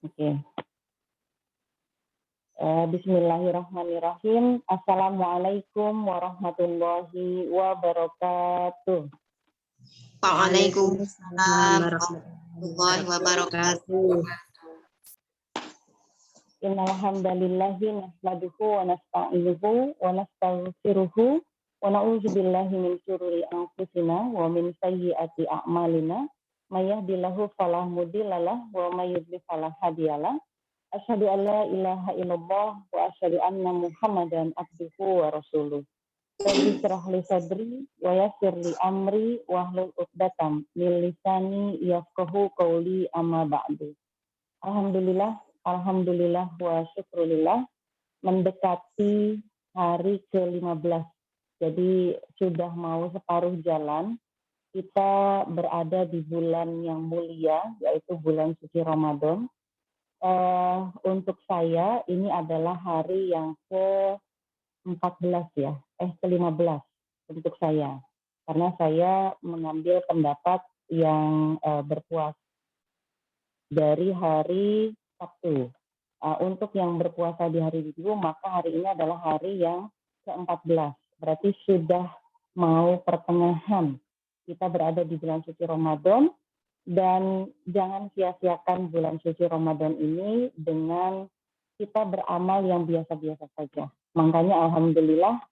Oke. Bismillahirrahmanirrahim. Assalamualaikum warahmatullahi wabarakatuh. Waalaikumsalam Warahmatullahi warahmatullahi wabarakatuh. Innal hamdalillahi nahmaduhu wa nasta'inuhu wa nastaghfiruhu wa na'udzu billahi min syururi anfusina wa min sayyiati a'malina. May yahdihillahu fala mudhillalah wa may yudhlil fala hadiyalah. Asyhadu an la ilaha illallah wa asyhadu anna Muhammadan abduhu wa rasuluh. Rabbi shrah li sadri wa yassir li amri wahlul 'uqdatam min lisani yafqahu qawli amma ba'du. Alhamdulillah wa syukrulillah, mendekati hari ke-15. Jadi sudah mau separuh jalan, kita berada di bulan yang mulia, yaitu bulan suci Ramadan. Untuk saya ini adalah hari yang ke-14 ya, ke-15 untuk saya. Karena saya mengambil pendapat yang berpuasa dari hari Sabtu. Untuk yang berpuasa di hari Minggu, maka hari ini adalah hari yang ke-14. Berarti sudah mau pertengahan. Kita berada di bulan suci Ramadan, dan jangan sia-siakan bulan suci Ramadan ini dengan kita beramal yang biasa-biasa saja. Makanya alhamdulillah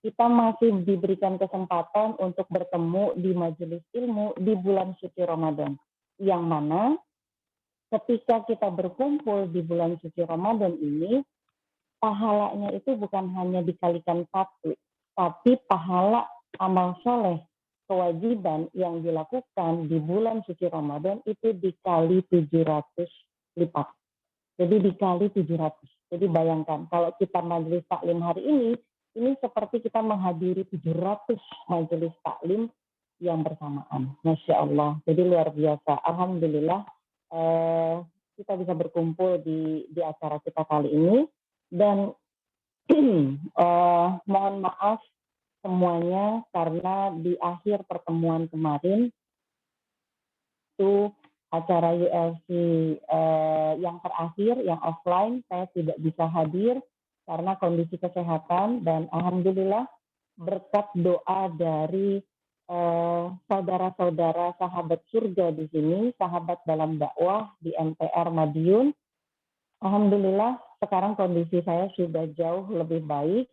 kita masih diberikan kesempatan untuk bertemu di majelis ilmu di bulan suci Ramadan. Yang mana ketika kita berkumpul di bulan suci Ramadan ini, pahalanya itu bukan hanya dikalikan 1, tapi pahala amal soleh kewajiban yang dilakukan di bulan suci Ramadan itu dikali 700 lipat. Jadi dikali 700. Jadi bayangkan kalau kita majelis taklim hari ini seperti kita menghadiri 700 majelis taklim yang bersamaan. Masya Allah. Jadi luar biasa. Alhamdulillah kita bisa berkumpul di acara kita kali ini. Dan mohon maaf semuanya karena di akhir pertemuan kemarin itu acara ULC yang terakhir, yang offline, saya tidak bisa hadir karena kondisi kesehatan, dan alhamdulillah berkat doa dari saudara-saudara sahabat surga di sini, sahabat dalam dakwah di MTR Madiun, alhamdulillah sekarang kondisi saya sudah jauh lebih baik.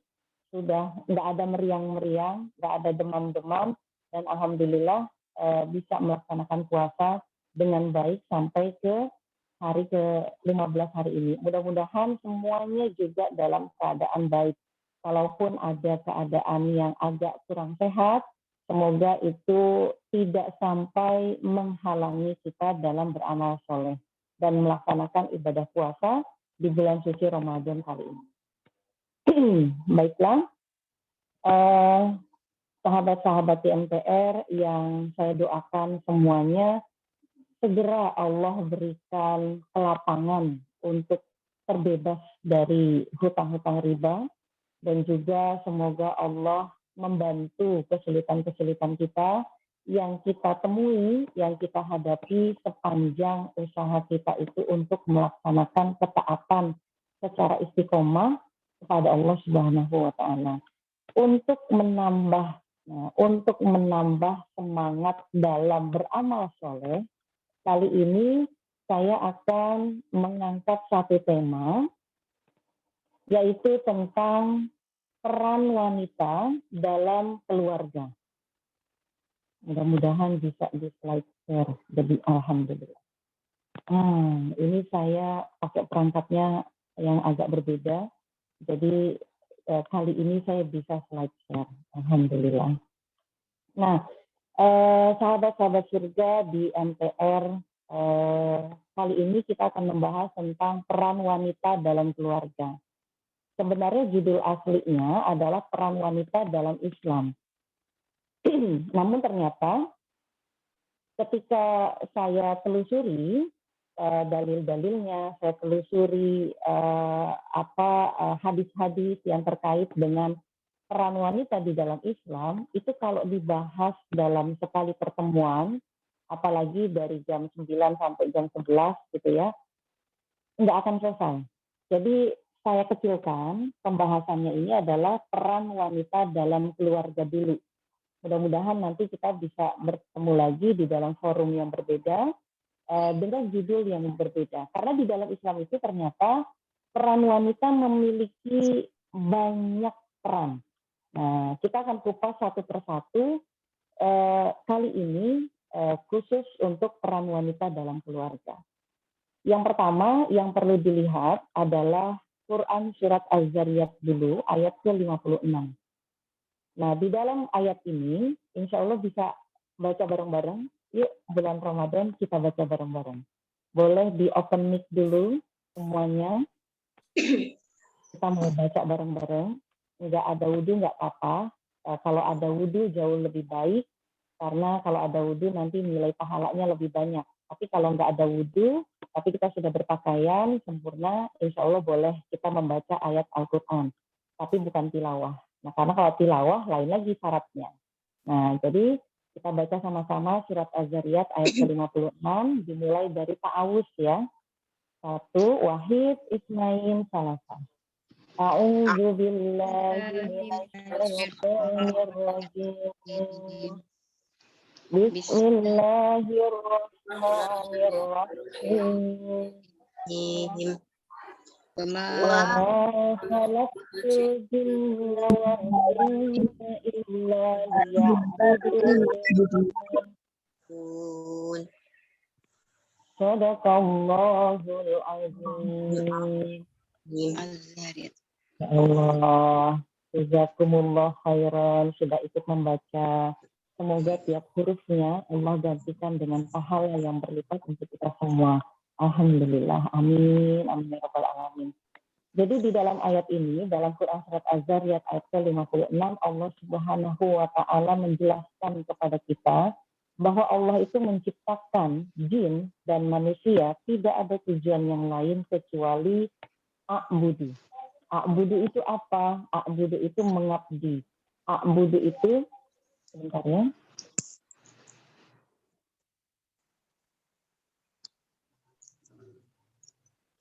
Sudah nggak ada meriang-meriang, nggak ada demam-demam, dan alhamdulillah bisa melaksanakan puasa dengan baik sampai ke hari ke-15 hari ini. Mudah-mudahan semuanya juga dalam keadaan baik. Kalaupun ada keadaan yang agak kurang sehat, semoga itu tidak sampai menghalangi kita dalam beramal soleh dan melaksanakan ibadah puasa di bulan suci Ramadan kali ini. Baiklah, sahabat-sahabat di MTR yang saya doakan semuanya, segera Allah berikan kelapangan untuk terbebas dari hutang-hutang riba, dan juga semoga Allah membantu kesulitan-kesulitan kita yang kita temui, yang kita hadapi sepanjang usaha kita itu untuk melaksanakan ketaatan secara istiqomah kepada Allah Subhanahu wa Ta'ala. Untuk menambah semangat dalam beramal soleh, kali ini saya akan mengangkat satu tema, yaitu tentang peran wanita dalam keluarga. Mudah-mudahan bisa di slide share, jadi alhamdulillah. Ini saya pakai perangkatnya yang agak berbeda. Jadi kali ini saya bisa slide share, alhamdulillah. Nah, sahabat-sahabat surga di MTR, kali ini kita akan membahas tentang peran wanita dalam keluarga. Sebenarnya judul aslinya adalah peran wanita dalam Islam. Namun ternyata ketika saya telusuri dalil-dalilnya, saya telusuri hadis-hadis yang terkait dengan peran wanita di dalam Islam, itu kalau dibahas dalam sekali pertemuan, apalagi dari jam 9 sampai jam 11 gitu ya, nggak akan selesai. Jadi saya kecilkan pembahasannya ini adalah peran wanita dalam keluarga dulu. Mudah-mudahan nanti kita bisa bertemu lagi di dalam forum yang berbeda dengan judul yang berbeda. Karena di dalam Islam itu ternyata peran wanita memiliki banyak peran. Nah, kita akan kupas satu persatu kali ini khusus untuk peran wanita dalam keluarga. Yang pertama yang perlu dilihat adalah Quran surat Az-Zariyat dulu, ayat ke-56. Nah, di dalam ayat ini, insya Allah bisa baca bareng-bareng. Yuk, bulan Ramadan kita baca bareng-bareng. Boleh di open mic dulu semuanya. Kita mau baca bareng-bareng. Nggak ada wudhu, nggak apa-apa. Kalau ada wudhu jauh lebih baik, karena kalau ada wudhu nanti nilai pahalanya lebih banyak. Tapi kalau nggak ada wudhu, tapi kita sudah berpakaian sempurna, insya Allah boleh kita membaca ayat Al-Quran. Tapi bukan tilawah. Nah, karena kalau tilawah lain lagi syaratnya. Nah, jadi kita baca sama-sama surat Az-Zariyat ayat ke-56, dimulai dari ta'awuz ya. 1, wahid, ismain, salasa. A'udzu billahi minasyaitonir rajim. Bismillahirrahmanirrahim. Wa ma khalaqtul jinna wal insa illa liya'budun. Shadaqallahul azim. Ya Allah, jazakumullah khairan sudah ikut membaca. Semoga tiap hurufnya Allah gantikan dengan pahala yang berlipat untuk kita semua. Alhamdulillah, amin, amin ya rabbal alamin. Jadi di dalam ayat ini, dalam Quran surat Az-Zariyat ayat ke-56, Allah Subhanahu wa Ta'ala menjelaskan kepada kita bahwa Allah itu menciptakan jin dan manusia tidak ada tujuan yang lain kecuali a'budu. A'budu itu apa? A'budu itu mengabdi. A'budu itu, sebentar ya.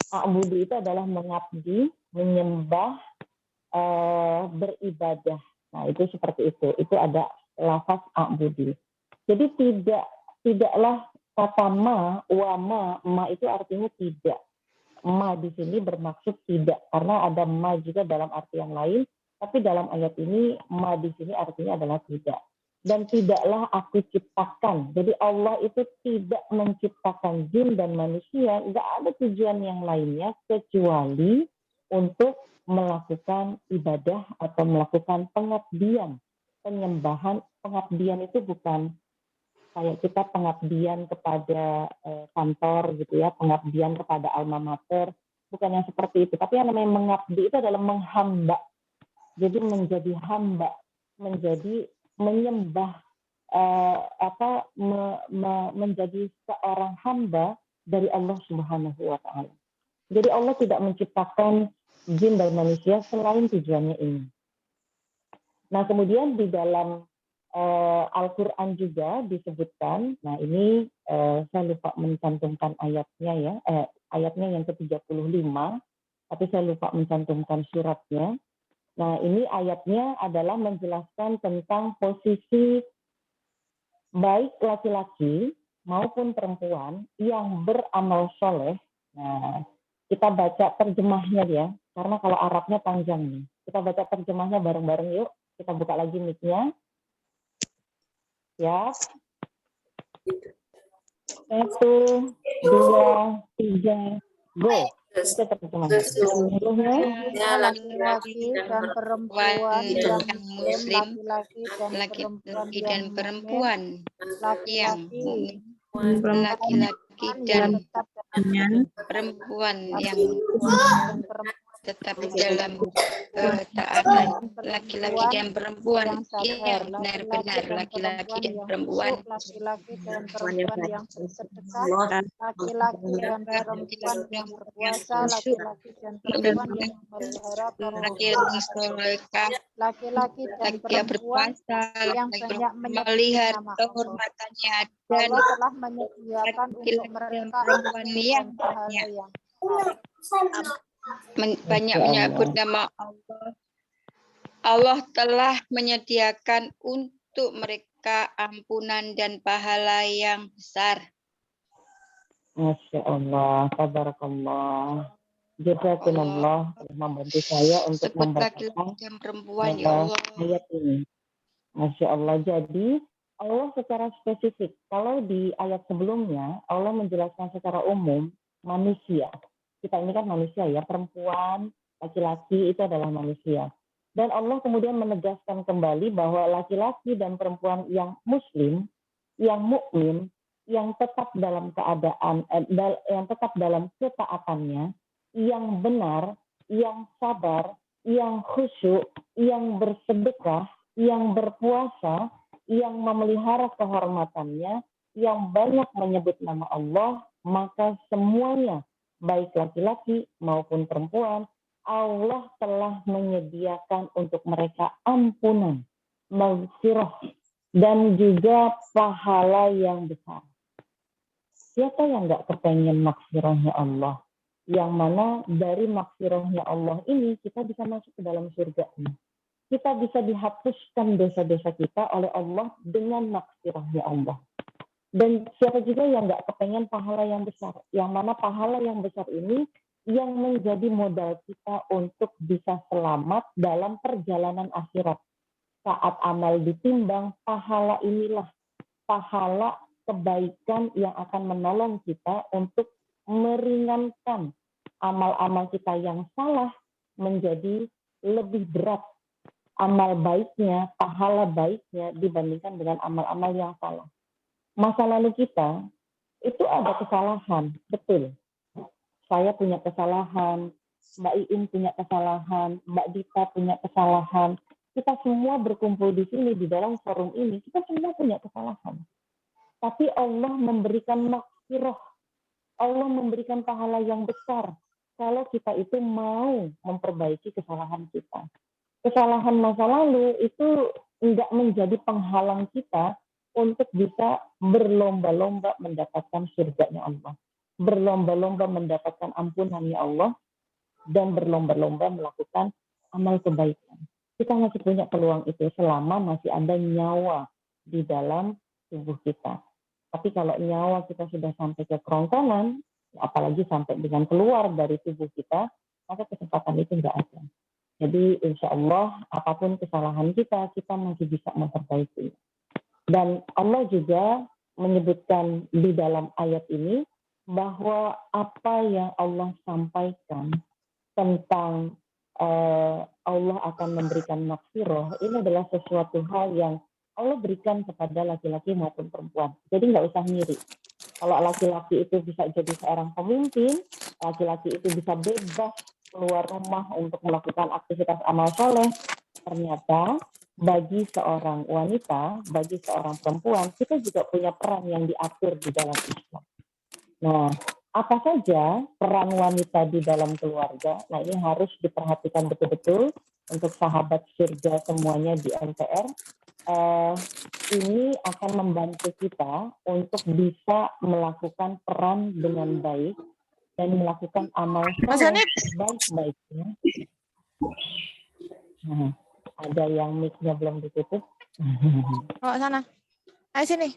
A'budu itu adalah mengabdi, menyembah, beribadah. Nah, itu seperti itu. Itu ada lafaz a'budu. Jadi tidaklah kata ma, wa ma itu artinya tidak. Ma di sini bermaksud tidak, karena ada ma juga dalam arti yang lain, tapi dalam ayat ini ma di sini artinya adalah tidak. Dan tidaklah aku ciptakan. Jadi Allah itu tidak menciptakan jin dan manusia, nggak ada tujuan yang lainnya kecuali untuk melakukan ibadah atau melakukan pengabdian, penyembahan. Pengabdian itu bukan kayak kita pengabdian kepada kantor gitu ya, pengabdian kepada alma mater, bukan yang seperti itu. Tapi yang namanya mengabdi itu adalah menghamba. Jadi menjadi hamba, menjadi menyembah, menjadi seorang hamba dari Allah Subhanahu wa Ta'ala. Jadi Allah tidak menciptakan jin dan manusia selain tujuannya ini. Nah, kemudian di dalam Al-Quran juga disebutkan, nah ini saya lupa mencantumkan ayatnya ya, ayatnya yang ke-35, tapi saya lupa mencantumkan suratnya. Nah, ini ayatnya adalah menjelaskan tentang posisi baik laki-laki maupun perempuan yang beramal soleh. Nah, kita baca terjemahnya ya, karena kalau Arabnya panjang nih. Kita baca terjemahnya bareng-bareng yuk. Kita buka lagi mic-nya. Ya. 1, 2, 3, go. Itu terjemahnya. Sesungguhnya laki-laki dan perempuan yang muslim, laki-laki dan perempuan yang laki-laki dan perempuan yang tetap dalam ketaatan, laki-laki dan perempuan yang benar-benar, laki-laki dan perempuan yang bersedekah, laki-laki dan perempuan yang berpuasa, laki-laki dan perempuan yang memelihara kehormatan, laki-laki dan perempuan yang banyak melihara kehormatannya, dan Allah telah menyediakan untuk mereka perempuan yang pahala yang besar. banyak menyebut nama Allah. Allah telah menyediakan untuk mereka ampunan dan pahala yang besar. Masya Allah, tabarakallah. Jazakumullah telah membantu saya untuk Sebut membacakan laki-laki dan perempuan, ya Allah. ayat ini. Masya Allah. Jadi Allah secara spesifik. Kalau di ayat sebelumnya Allah menjelaskan secara umum manusia. Kita ini kan manusia ya, perempuan, laki-laki itu adalah manusia. Dan Allah kemudian menegaskan kembali bahwa laki-laki dan perempuan yang muslim, yang mukmin, yang tetap dalam keadaan, yang tetap dalam ketaatannya, yang benar, yang sabar, yang khusyuk, yang bersedekah, yang berpuasa, yang memelihara kehormatannya, yang banyak menyebut nama Allah, maka semuanya, baik laki-laki maupun perempuan, Allah telah menyediakan untuk mereka ampunan, maghfirah, dan juga pahala yang besar. Siapa yang nggak kepengen maghfirahnya Allah? Yang mana dari maghfirahnya Allah ini kita bisa masuk ke dalam surga. Kita bisa dihapuskan dosa-dosa kita oleh Allah dengan maghfirahnya Allah. Dan siapa juga yang nggak kepengen pahala yang besar? Yang mana pahala yang besar ini yang menjadi modal kita untuk bisa selamat dalam perjalanan akhirat. Saat amal ditimbang, pahala inilah pahala kebaikan yang akan menolong kita untuk meringankan amal-amal kita yang salah menjadi lebih berat amal baiknya, pahala baiknya dibandingkan dengan amal-amal yang salah. Masa lalu kita itu ada kesalahan, betul. Saya punya kesalahan, Mbak Iin punya kesalahan, Mbak Dita punya kesalahan. Kita semua berkumpul di sini, di dalam forum ini, kita semua punya kesalahan. Tapi Allah memberikan maghfirah, Allah memberikan pahala yang besar kalau kita itu mau memperbaiki kesalahan kita. Kesalahan masa lalu itu tidak menjadi penghalang kita untuk bisa berlomba-lomba mendapatkan surganya Allah. Berlomba-lomba mendapatkan ampunannya Allah dan berlomba-lomba melakukan amal kebaikan. Kita masih punya peluang itu selama masih ada nyawa di dalam tubuh kita. Tapi kalau nyawa kita sudah sampai ke kerongkongan, apalagi sampai dengan keluar dari tubuh kita, maka kesempatan itu tidak ada. Jadi insya Allah apapun kesalahan kita, kita masih bisa memperbaiki. Dan Allah juga menyebutkan di dalam ayat ini bahwa apa yang Allah sampaikan tentang Allah akan memberikan maghfirah, ini adalah sesuatu hal yang Allah berikan kepada laki-laki maupun perempuan. Jadi nggak usah ngiri. Kalau laki-laki itu bisa jadi seorang pemimpin, laki-laki itu bisa bebas keluar rumah untuk melakukan aktivitas amal soleh, ternyata bagi seorang wanita, bagi seorang perempuan, kita juga punya peran yang diatur di dalam Islam. Nah, apa saja peran wanita di dalam keluarga? Nah, ini harus diperhatikan betul-betul untuk sahabat surga semuanya di MTR. Ini akan membantu kita untuk bisa melakukan peran dengan baik dan melakukan amal soleh baik-baiknya. Nah, ada yang mic-nya belum ditutup. Oh, sana. Ayo sini.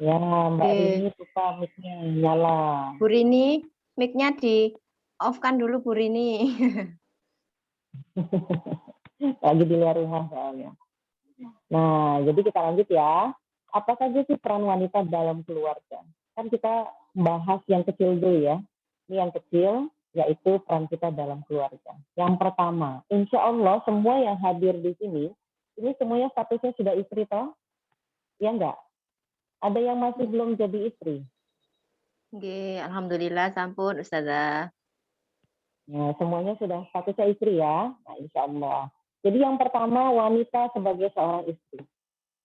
Ya, Mbak Rini lupa mic-nya nyala. Bu Rini, mic-nya di off-kan dulu Bu Rini. Lagi di luar rumah soalnya. Nah, jadi kita lanjut ya. Apa saja sih peran wanita dalam keluarga? Kan kita bahas yang kecil dulu ya. Ini yang kecil, yaitu peran kita dalam keluarga. Yang pertama, insya Allah semua yang hadir di sini, ini semuanya statusnya sudah istri toh? Ya enggak? Ada yang masih belum jadi istri? Oke, alhamdulillah sampun Ustazah. Ya, semuanya sudah statusnya istri ya. Nah, insya Allah. Jadi yang pertama, wanita sebagai seorang istri.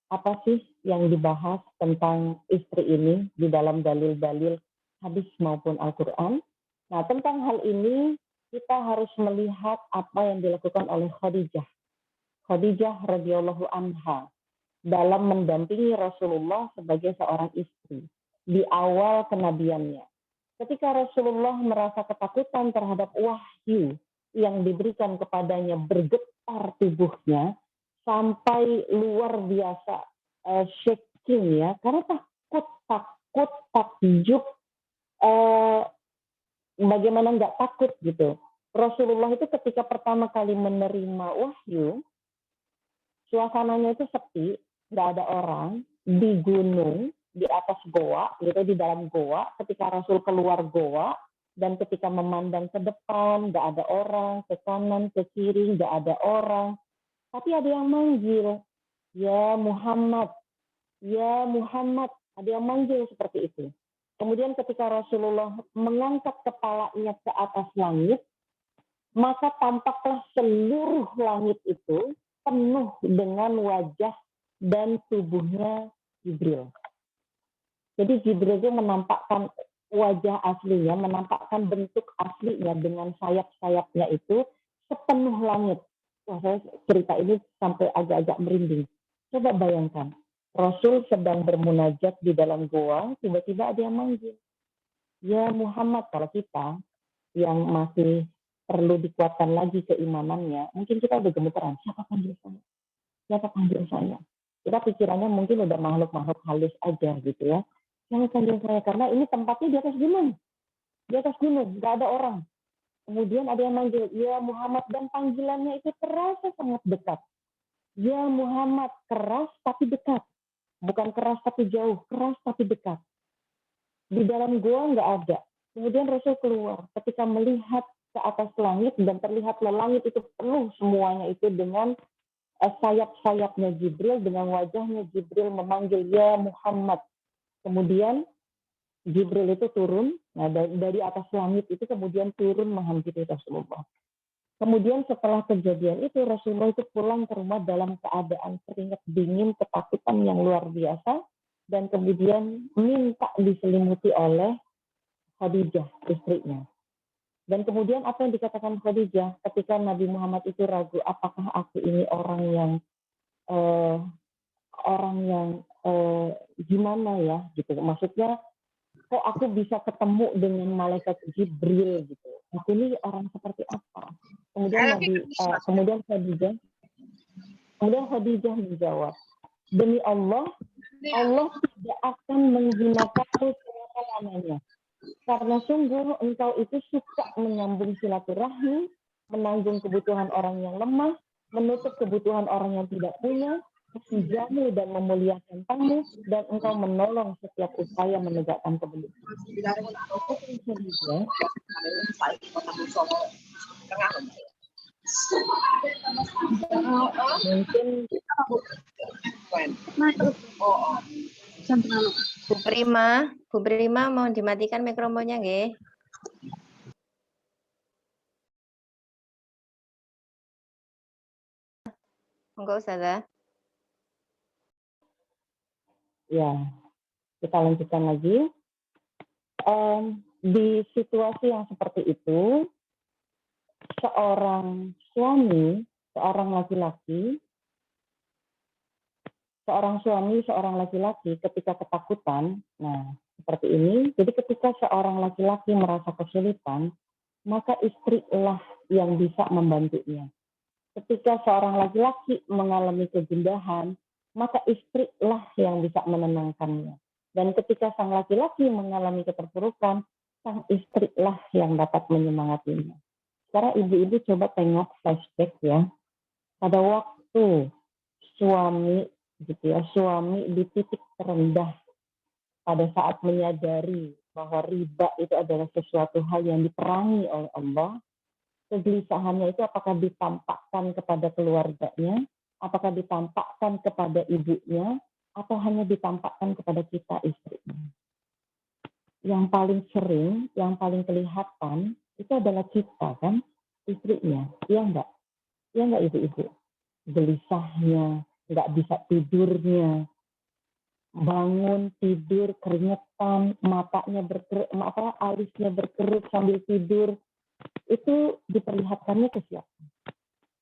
Apa sih yang dibahas tentang istri ini di dalam dalil-dalil hadis maupun Al-Quran? Nah, tentang hal ini kita harus melihat apa yang dilakukan oleh Khadijah. Khadijah radhiyallahu anha dalam mendampingi Rasulullah sebagai seorang istri di awal kenabiannya. Ketika Rasulullah merasa ketakutan terhadap wahyu yang diberikan kepadanya, bergetar tubuhnya sampai luar biasa shaking ya, karena takut, takjub, bagaimana nggak takut gitu. Rasulullah itu ketika pertama kali menerima wahyu, suasananya itu sepi, nggak ada orang, di gunung, di atas goa, gitu, di dalam goa. Ketika Rasul keluar goa dan ketika memandang ke depan, nggak ada orang, ke kanan, ke kiri, nggak ada orang. Tapi ada yang manggil, ya Muhammad, ya Muhammad, ada yang manggil seperti itu. Kemudian ketika Rasulullah mengangkat kepalanya ke atas langit, maka tampaklah seluruh langit itu penuh dengan wajah dan tubuhnya Jibril. Jadi Jibril itu menampakkan wajah aslinya, menampakkan bentuk aslinya dengan sayap-sayapnya itu sepenuh langit. Wah, saya cerita ini sampai agak-agak merinding. Coba bayangkan, Rasul sedang bermunajat di dalam goa, tiba-tiba ada yang manggil. Ya Muhammad, kalau kita yang masih perlu dikuatkan lagi keimanannya, mungkin kita udah gemeteran, siapa panggil saya? Siapa panggil saya? Kita pikirannya mungkin udah makhluk-makhluk halus aja gitu ya. Siapa panggil saya? Karena ini tempatnya di atas gunung. Di atas gunung, nggak ada orang. Kemudian ada yang manggil, ya Muhammad, dan panggilannya itu terasa sangat dekat. Ya Muhammad, keras tapi dekat. Bukan keras tapi jauh, keras tapi dekat. Di dalam gua nggak ada. Kemudian Rasul keluar. Ketika melihat ke atas langit dan terlihatlah langit itu penuh semuanya itu dengan sayap-sayapnya Jibril, dengan wajahnya Jibril memanggil ya Muhammad. Kemudian Jibril itu turun, nah dari atas langit itu kemudian turun menghampiri Rasulullah. Kemudian setelah kejadian itu Rasulullah itu pulang ke rumah dalam keadaan keringat dingin, ketakutan yang luar biasa, dan kemudian minta diselimuti oleh Khadijah, istrinya. Dan kemudian apa yang dikatakan Khadijah ketika Nabi Muhammad itu ragu, apakah aku ini orang yang gimana ya gitu. Maksudnya kok aku bisa ketemu dengan malaikat Jibril gitu. Aku ini orang seperti apa? Kemudian Khadijah menjawab, demi Allah, Allah tidak akan menghinakanmu selama-lamanya. Karena sungguh engkau itu suka menyambung silaturahmi, menanggung kebutuhan orang yang lemah, menutup kebutuhan orang yang tidak punya, menjamu dan memuliakan tamu, dan engkau menolong setiap upaya menegakkan kebenaran. Mungkin Bu Prima mau dimatikan mikrofonnya nggih? Enggak usah. Ya, kita lanjutkan lagi. Di situasi yang seperti itu, seorang suami, seorang laki-laki ketika ketakutan, nah seperti ini, jadi ketika seorang laki-laki merasa kesulitan, maka istrilah yang bisa membantunya. Ketika seorang laki-laki mengalami kegundahan, maka istrilah yang bisa menenangkannya. Dan ketika sang laki-laki mengalami keterpurukan, sang istrilah yang dapat menyemangatinya. Sekarang ibu-ibu coba tengok flashback ya. Pada waktu suami di titik terendah, pada saat menyadari bahwa riba itu adalah sesuatu hal yang diperangi oleh Allah, kegelisahannya itu apakah ditampakkan kepada keluarganya, apakah ditampakkan kepada ibunya, atau hanya ditampakkan kepada kita istrinya. Yang paling sering, yang paling kelihatan, itu adalah kita kan, istrinya. Iya enggak? Iya enggak ibu-ibu? Gelisahnya, nggak bisa tidurnya, bangun tidur keringetan, matanya berkerut, alisnya berkerut sambil tidur, itu diperlihatkannya ke siapa?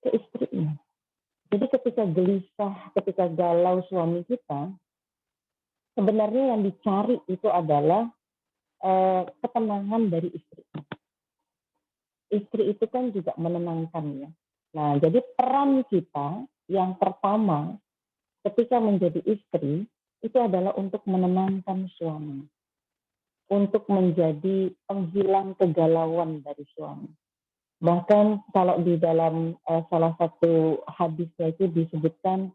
Ke istrinya. Jadi ketika gelisah, ketika galau suami kita, sebenarnya yang dicari itu adalah ketenangan dari istri. Istri itu kan juga menenangkan ya. Nah, jadi peran kita yang pertama ketika menjadi istri itu adalah untuk menenangkan suami, untuk menjadi penghilang kegalauan dari suami. Bahkan kalau di dalam salah satu hadisnya itu disebutkan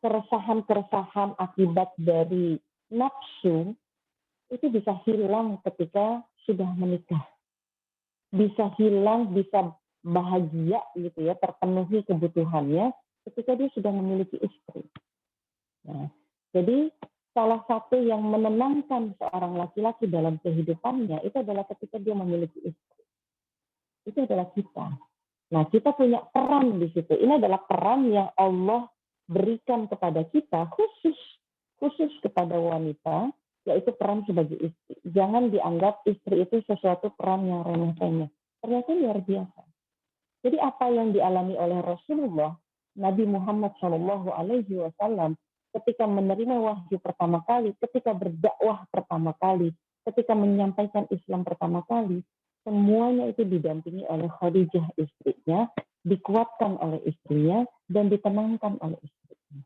keresahan-keresahan akibat dari nafsu itu bisa hilang ketika sudah menikah. Bisa hilang, bisa bahagia gitu ya, terpenuhi kebutuhannya ketika dia sudah memiliki istri. Nah, jadi salah satu yang menenangkan seorang laki-laki dalam kehidupannya itu adalah ketika dia memiliki istri. Itu adalah kita. Nah, kita punya peran di situ. Ini adalah peran yang Allah berikan kepada kita khusus kepada wanita, yaitu peran sebagai istri. Jangan dianggap istri itu sesuatu peran yang remeh-temeh. Ternyata luar biasa. Jadi apa yang dialami oleh Rasulullah, Nabi Muhammad SAW, ketika menerima wahyu pertama kali, ketika berdakwah pertama kali, ketika menyampaikan Islam pertama kali, semuanya itu didampingi oleh Khadijah istrinya, dikuatkan oleh istrinya, dan ditenangkan oleh istrinya.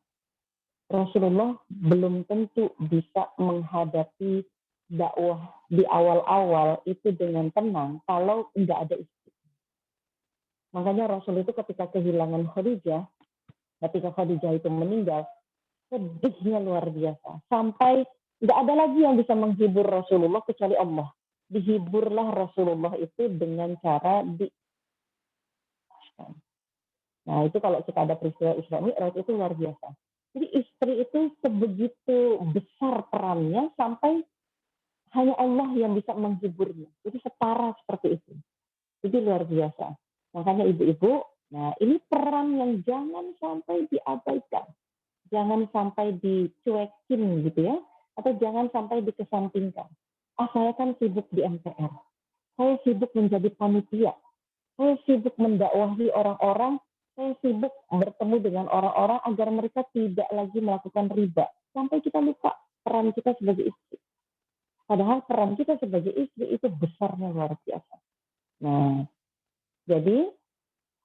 Rasulullah belum tentu bisa menghadapi dakwah di awal-awal itu dengan tenang kalau nggak ada istri. Makanya Rasul itu ketika kehilangan Khadijah, ketika Khadijah itu meninggal, sedihnya luar biasa. Sampai nggak ada lagi yang bisa menghibur Rasulullah kecuali Allah. Dihiburlah Rasulullah itu dengan cara Nah itu kalau kita ada peristiwa Isra Mi'raj itu luar biasa. Jadi istri itu sebegitu besar perannya sampai hanya Allah yang bisa menghiburnya. Jadi setara seperti itu. Jadi luar biasa. Makanya ibu-ibu, nah ini peran yang jangan sampai diabaikan. Jangan sampai dicuekin gitu ya. Atau jangan sampai dikesampingkan. Saya kan sibuk di MPR. Saya sibuk menjadi panitia. Saya sibuk mendakwahi orang-orang. Saya sibuk bertemu dengan orang-orang agar mereka tidak lagi melakukan riba. Sampai kita lupa peran kita sebagai istri. Padahal peran kita sebagai istri itu besarnya luar biasa. Nah, jadi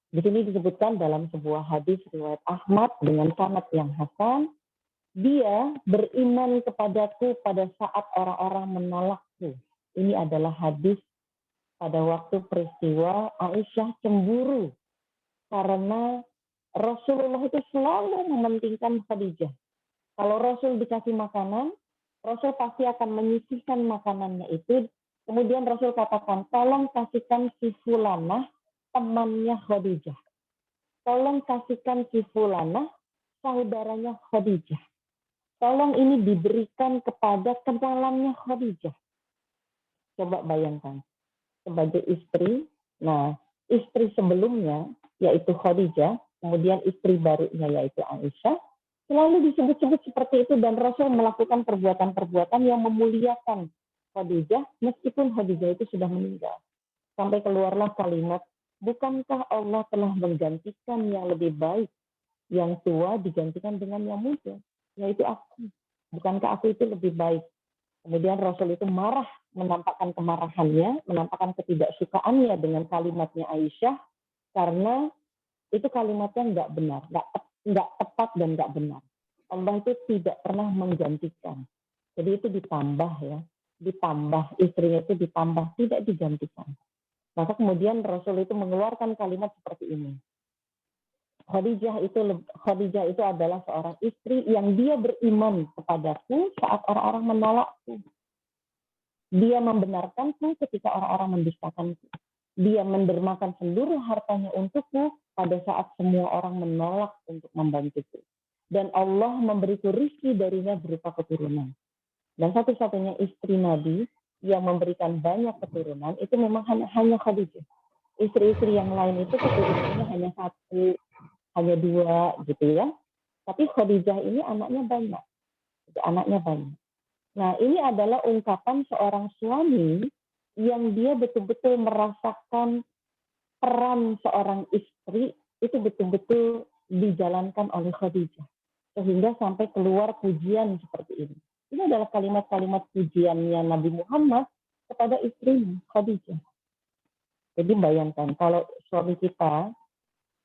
di sini disebutkan dalam sebuah hadis riwayat Ahmad dengan sanad yang hasan, dia beriman kepadaku pada saat orang-orang menolakku. Ini adalah hadis pada waktu peristiwa Aisyah cemburu karena Rasulullah itu selalu mementingkan Khadijah. Kalau Rasul dikasih makanan, Rasul pasti akan menyisihkan makanannya itu. Kemudian Rasul katakan, tolong kasihkan si Fulanah, temannya Khadijah. Tolong kasihkan si Fulanah, saudaranya Khadijah. Tolong ini diberikan kepada kenalannya Khadijah. Coba bayangkan, sebagai istri, nah istri sebelumnya yaitu Khadijah, kemudian istri barunya yaitu Aisyah, selalu disebut-sebut seperti itu dan Rasul melakukan perbuatan-perbuatan yang memuliakan Khadijah meskipun Khadijah itu sudah meninggal. Sampai keluarlah kalimat, bukankah Allah telah menggantikan yang lebih baik, yang tua digantikan dengan yang muda, yaitu aku. Bukankah aku itu lebih baik? Kemudian Rasul itu marah, menampakkan kemarahannya, menampakkan ketidaksukaannya dengan kalimatnya Aisyah, karena itu kalimatnya nggak benar, nggak tepat dan nggak benar. Allah itu tidak pernah menggantikan. Jadi itu ditambah ya, ditambah istrinya itu ditambah, tidak digantikan. Maka kemudian Rasul itu mengeluarkan kalimat seperti ini. Khadijah itu adalah seorang istri yang dia beriman kepadaku saat orang-orang menolakku. Dia membenarkanku ketika orang-orang mendustakanku. Dia mendermakan seluruh hartanya untukku pada saat semua orang menolak untuk membantuku. Dan Allah memberiku rizki darinya berupa keturunan. Dan satu-satunya istri Nabi yang memberikan banyak keturunan itu memang hanya Khadijah. Istri-istri yang lain itu keturunannya hanya satu, hanya dua gitu ya. Tapi Khadijah ini anaknya banyak. Nah ini adalah ungkapan seorang suami yang dia betul-betul merasakan peran seorang istri itu betul-betul dijalankan oleh Khadijah. Sehingga sampai keluar pujian seperti ini. Ini adalah kalimat-kalimat pujiannya Nabi Muhammad kepada istrinya, Khadijah. Jadi bayangkan, kalau suami kita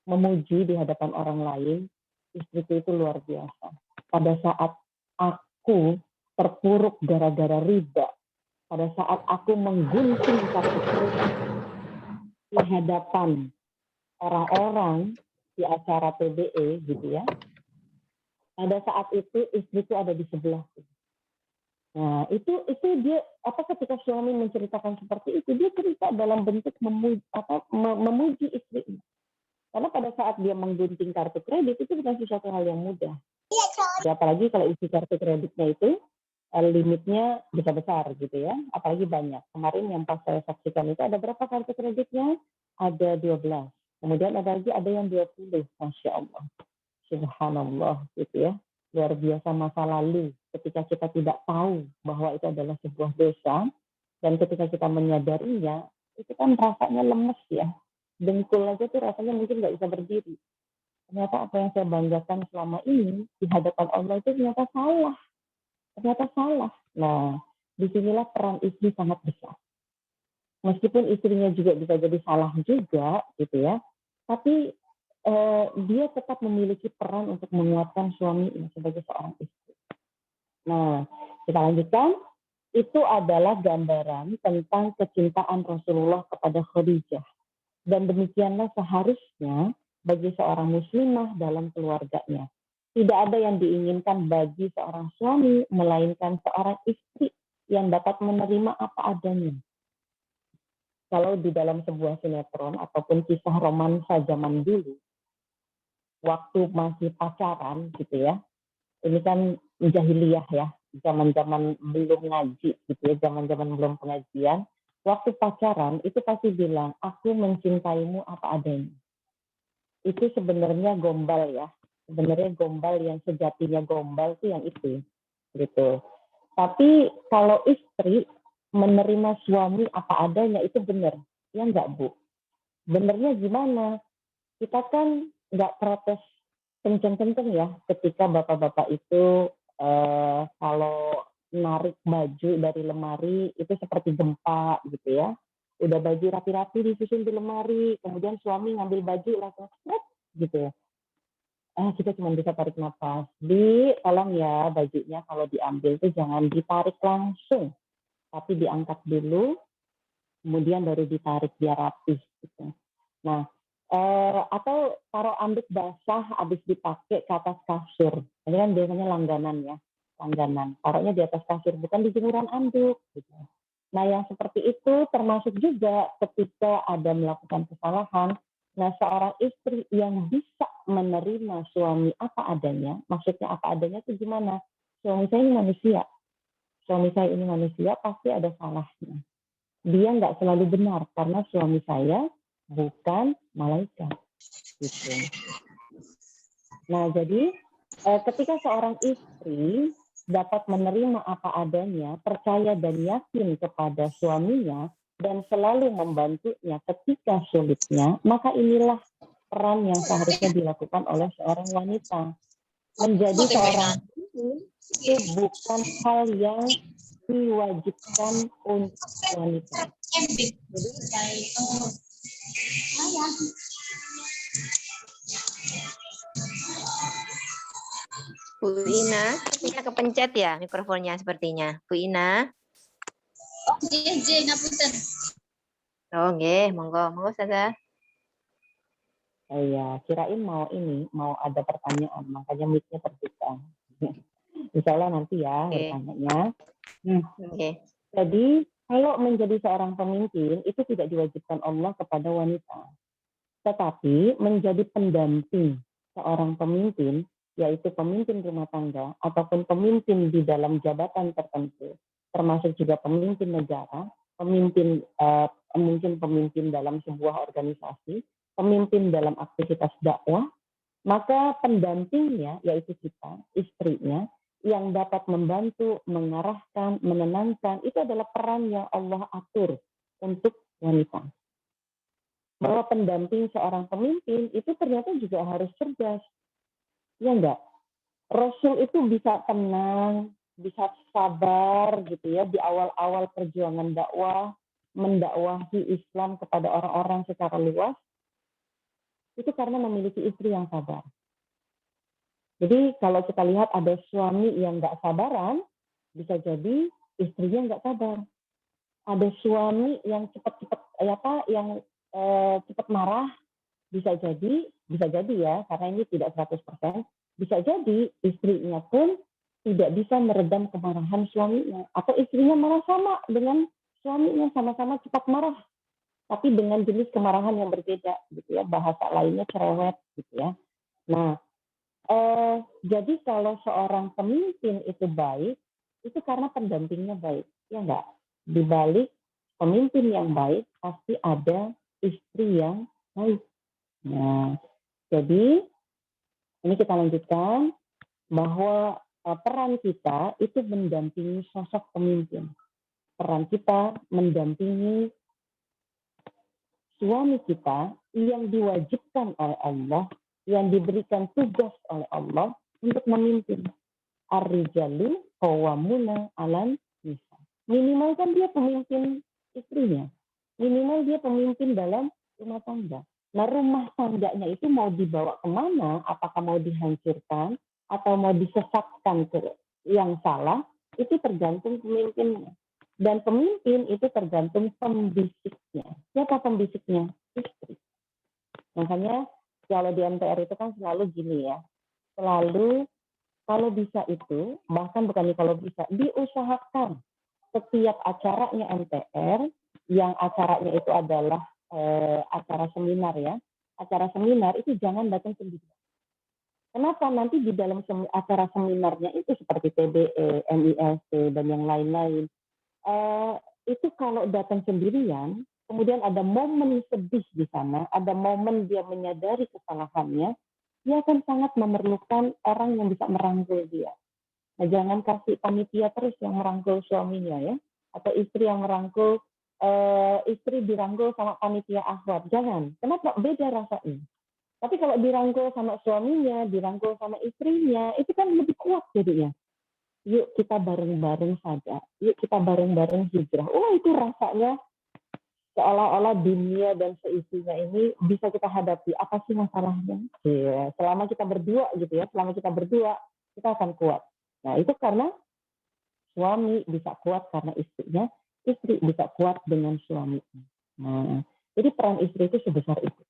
memuji di hadapan orang lain, istriku itu luar biasa. Pada saat aku terpuruk gara-gara riba, pada saat aku menggunting kartu kredit di hadapan orang-orang di acara PBE gitu ya, pada saat itu istriku ada di sebelahku. Nah, itu dia ketika suami menceritakan seperti itu, dia cerita dalam bentuk memuji istrinya. Karena pada saat dia menggunting kartu kredit itu bukan sesuatu hal yang mudah. Ya, apalagi kalau isi kartu kreditnya itu limitnya besar-besar gitu ya, apalagi banyak. Kemarin yang pas saya saksikan itu ada berapa kartu kreditnya? Ada 12. Kemudian ada yang 20. Masya Allah. Subhanallah gitu ya. Luar biasa masa lalu ketika kita tidak tahu bahwa itu adalah sebuah dosa, dan ketika kita menyadarinya, itu kan rasanya lemes ya. Dengkul aja tuh rasanya mungkin nggak bisa berdiri. Ternyata apa yang saya banggakan selama ini di hadapan Allah itu ternyata salah. Ternyata salah. Nah, disinilah peran istri sangat besar. Meskipun istrinya juga bisa jadi salah juga gitu ya, tapi dia tetap memiliki peran untuk menguatkan suaminya sebagai seorang istri. Nah, kita lanjutkan. Itu adalah gambaran tentang kecintaan Rasulullah kepada Khadijah. Dan demikianlah seharusnya bagi seorang muslimah dalam keluarganya. Tidak ada yang diinginkan bagi seorang suami, melainkan seorang istri yang dapat menerima apa adanya. Kalau di dalam sebuah sinetron ataupun kisah romansa zaman dulu, waktu masih pacaran gitu ya, ini kan jahiliyah ya, zaman-zaman belum ngaji gitu ya, zaman-zaman belum pengajian, waktu pacaran itu pasti bilang, aku mencintaimu apa adanya. Itu sebenarnya gombal ya, sebenarnya gombal yang sejatinya gombal itu yang itu gitu. Tapi kalau istri menerima suami apa adanya itu benar, ya enggak Bu? Benernya gimana? Kita kan nggak protes kenceng-kenceng ya ketika bapak-bapak itu kalau narik baju dari lemari itu seperti gempa gitu ya. Udah baju rapi-rapi disusun di lemari, kemudian suami ngambil baju langsung seret gitu. Kita cuma bisa tarik nafas. Tolong ya bajunya kalau diambil tuh jangan ditarik langsung, tapi diangkat dulu, kemudian baru ditarik biar rapih gitu. Nah, atau taruh anduk basah habis dipakai ke atas kasur. Ini kan biasanya langganan ya, langganan. Taruhnya di atas kasur, bukan di jemuran anduk. Gitu. Nah, yang seperti itu termasuk juga ketika ada melakukan kesalahan. Nah, seorang istri yang bisa menerima suami apa adanya, maksudnya apa adanya itu gimana? Suami saya ini manusia. Suami saya ini manusia, pasti ada salahnya. Dia nggak selalu benar, karena suami saya bukan malaikat. Gitu. Nah, jadi ketika seorang istri dapat menerima apa adanya, percaya dan yakin kepada suaminya, dan selalu membantunya ketika sulitnya, maka inilah peran yang seharusnya dilakukan oleh seorang wanita. Menjadi seorang istri itu bukan hal yang diwajibkan untuk wanita. Jadi, Bu Ina, sepertinya kepencet ya mikrofonnya sepertinya. Bu Ina. Oh, nggih, monggo Ustazah. Iya, kirain mau ada pertanyaan, makanya mic-nya terbuka. Insya Allah nanti ya bertanya. Jadi kalau menjadi seorang pemimpin itu tidak diwajibkan Allah kepada wanita, tetapi menjadi pendamping seorang pemimpin, yaitu pemimpin rumah tangga ataupun pemimpin di dalam jabatan tertentu, termasuk juga pemimpin negara, mungkin pemimpin dalam sebuah organisasi, pemimpin dalam aktivitas dakwah, maka pendampingnya yaitu kita, istrinya, yang dapat membantu, mengarahkan, menenangkan, itu adalah peran yang Allah atur untuk wanita. Bahwa pendamping seorang pemimpin itu ternyata juga harus cerdas. Ya enggak? Rasul itu bisa tenang, bisa sabar gitu ya di awal-awal perjuangan dakwah, mendakwahi Islam kepada orang-orang secara luas, itu karena memiliki istri yang sabar. Jadi kalau kita lihat ada suami yang nggak sabaran, bisa jadi istrinya nggak sabar. Ada suami yang cepat-cepat cepat marah, bisa jadi ya, karena ini tidak 100%, bisa jadi istrinya pun tidak bisa meredam kemarahan suaminya, atau istrinya marah sama dengan suaminya, sama-sama cepat marah, tapi dengan jenis kemarahan yang berbeda, gitu ya, bahasa lainnya cerewet, gitu ya. Nah, jadi kalau seorang pemimpin itu baik, itu karena pendampingnya baik, ya enggak? Di balik pemimpin yang baik pasti ada istri yang baik. Nah, jadi ini kita lanjutkan bahwa peran kita itu mendampingi sosok pemimpin. Peran kita mendampingi suami kita yang diwajibkan oleh Allah, yang diberikan tugas oleh Allah untuk memimpin. Ar-rijalu qawwamuna 'alan nisa. Minimal kan dia pemimpin istrinya. Minimal dia pemimpin dalam rumah tangga. Nah, rumah tangganya itu mau dibawa kemana? Apakah mau dihancurkan atau mau disesatkan ke yang salah? Itu tergantung pemimpinnya. Dan pemimpin itu tergantung pembisiknya. Siapa pembisiknya? Istri. Makanya kalau di MTR itu kan selalu gini ya. Selalu kalau bisa itu, bahkan bukan kalau bisa, diusahakan setiap acaranya MTR, yang acaranya itu adalah acara seminar ya, acara seminar itu jangan datang sendiri. Kenapa? Nanti di dalam acara seminarnya itu seperti TBE, MILC, dan yang lain-lain, itu kalau datang sendirian, kemudian ada momen sedih di sana, ada momen dia menyadari kesalahannya, dia akan sangat memerlukan orang yang bisa merangkul dia. Nah, jangan kasih panitia terus yang merangkul suaminya ya, atau istri yang merangkul, istri dirangkul sama panitia akhwat. Jangan. Kenapa? Beda rasanya. Tapi kalau dirangkul sama suaminya, dirangkul sama istrinya, itu kan lebih kuat jadinya. Yuk kita bareng-bareng saja. Yuk kita bareng-bareng hijrah. Oh, itu rasanya seolah-olah dunia dan seisinya ini bisa kita hadapi. Apa sih masalahnya? Ya, selama kita berdua gitu ya, selama kita berdua, kita akan kuat. Nah, itu karena suami bisa kuat karena istrinya, istri bisa kuat dengan suaminya. Nah, jadi peran istri itu sebesar itu.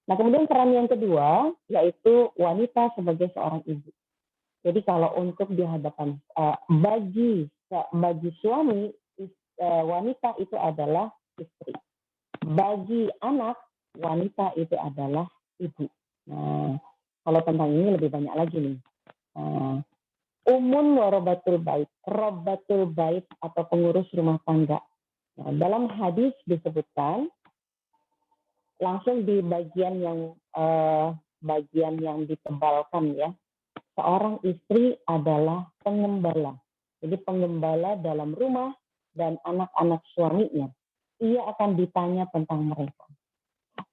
Nah, kemudian peran yang kedua, yaitu wanita sebagai seorang ibu. Jadi kalau untuk di hadapan, bagi suami, wanita itu adalah istri. Bagi anak, wanita itu adalah ibu. Nah, kalau tentang ini lebih banyak lagi nih. Umun warobatul bait, robatul bait atau pengurus rumah tangga. Nah, dalam hadis disebutkan, langsung di bagian yang ditebalkan ya, seorang istri adalah pengembala. Jadi pengembala dalam rumah dan anak-anak suaminya. Ia akan ditanya tentang mereka.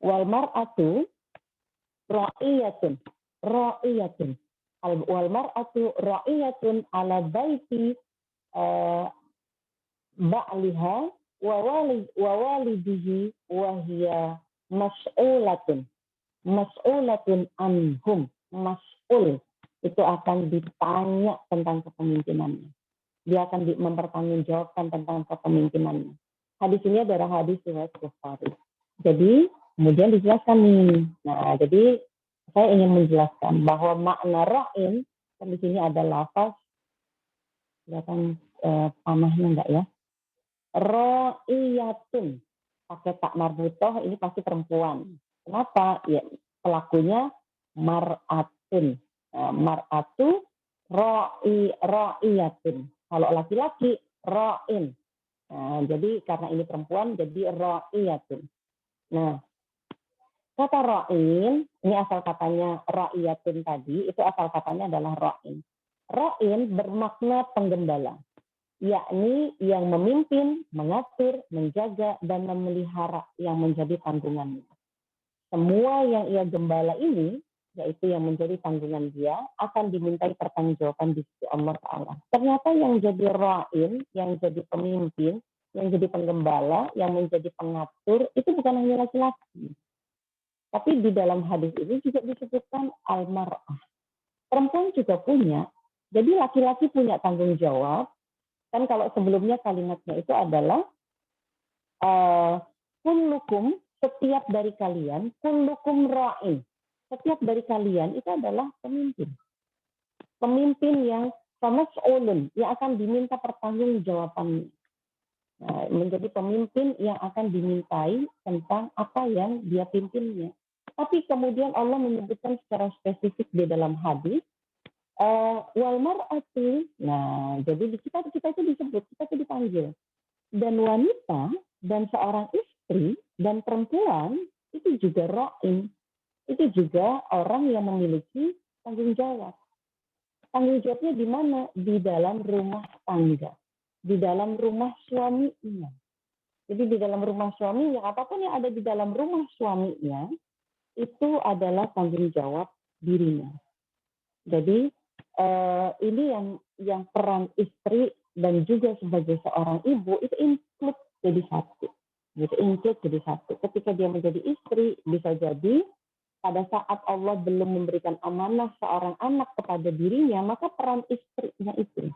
Wal mar'atu ra'iyatun. Wal mar'atu ra'iyatun ala baiti ba'liha wa walidihi wa hiya mas'ulatun anhum. Mas'ul itu akan ditanya tentang kepemimpinannya. Dia akan mempertanggungjawabkan tentang kepemimpinannya. Hadis ini adalah hadis riwayat Bukhari. Jadi, kemudian dijelaskan nih. Nah, jadi saya ingin menjelaskan bahwa makna ra'in, kan di sini ada lafaz, kelihatan panahnya enggak ya? Ra'iyatun. Pakai tak marbutoh, ini pasti perempuan. Kenapa? Ya, pelakunya mar'atun. Mar'atu ra'iyatun. Kalau laki-laki, ra'in. Nah, jadi karena ini perempuan, jadi ra'iyatun. Nah, kata ra'in, ini asal katanya ra'iyatun tadi, itu asal katanya adalah ra'in. Ra'in bermakna penggembala, yakni yang memimpin, mengatur, menjaga, dan memelihara yang menjadi tanggungannya. Semua yang ia gembala ini yaitu yang menjadi tanggungan dia, akan dimintai pertanggungjawaban di sisi Allah Ta'ala. Ternyata yang jadi ra'in, yang jadi pemimpin, yang jadi penggembala, yang menjadi pengatur, itu bukan hanya laki-laki. Tapi di dalam hadis ini juga disebutkan al-mar'ah. Perempuan juga punya. Jadi laki-laki punya tanggung jawab. Kan kalau sebelumnya kalimatnya itu adalah kullukum, setiap dari kalian, kullukum ra'in. Setiap dari kalian itu adalah pemimpin. Pemimpin yang mas'ulun, yang akan diminta pertanggungjawabannya. Nah, menjadi pemimpin yang akan dimintai tentang apa yang dia pimpinnya. Tapi kemudian Allah menyebutkan secara spesifik di dalam hadis, wal mar'atu. Nah, jadi kita itu disebut, kita itu dipanggil. Dan wanita dan seorang istri dan perempuan itu juga ra'in. Itu juga orang yang memiliki tanggung jawab. Tanggung jawabnya di mana? Di dalam rumah tangga. Di dalam rumah suaminya. Jadi di dalam rumah suaminya, apapun yang ada di dalam rumah suaminya, itu adalah tanggung jawab dirinya. Jadi ini yang peran istri dan juga sebagai seorang ibu, itu include jadi satu. Gitu, include jadi satu. Ketika dia menjadi istri, bisa jadi pada saat Allah belum memberikan amanah seorang anak kepada dirinya, maka peran istrinya itu.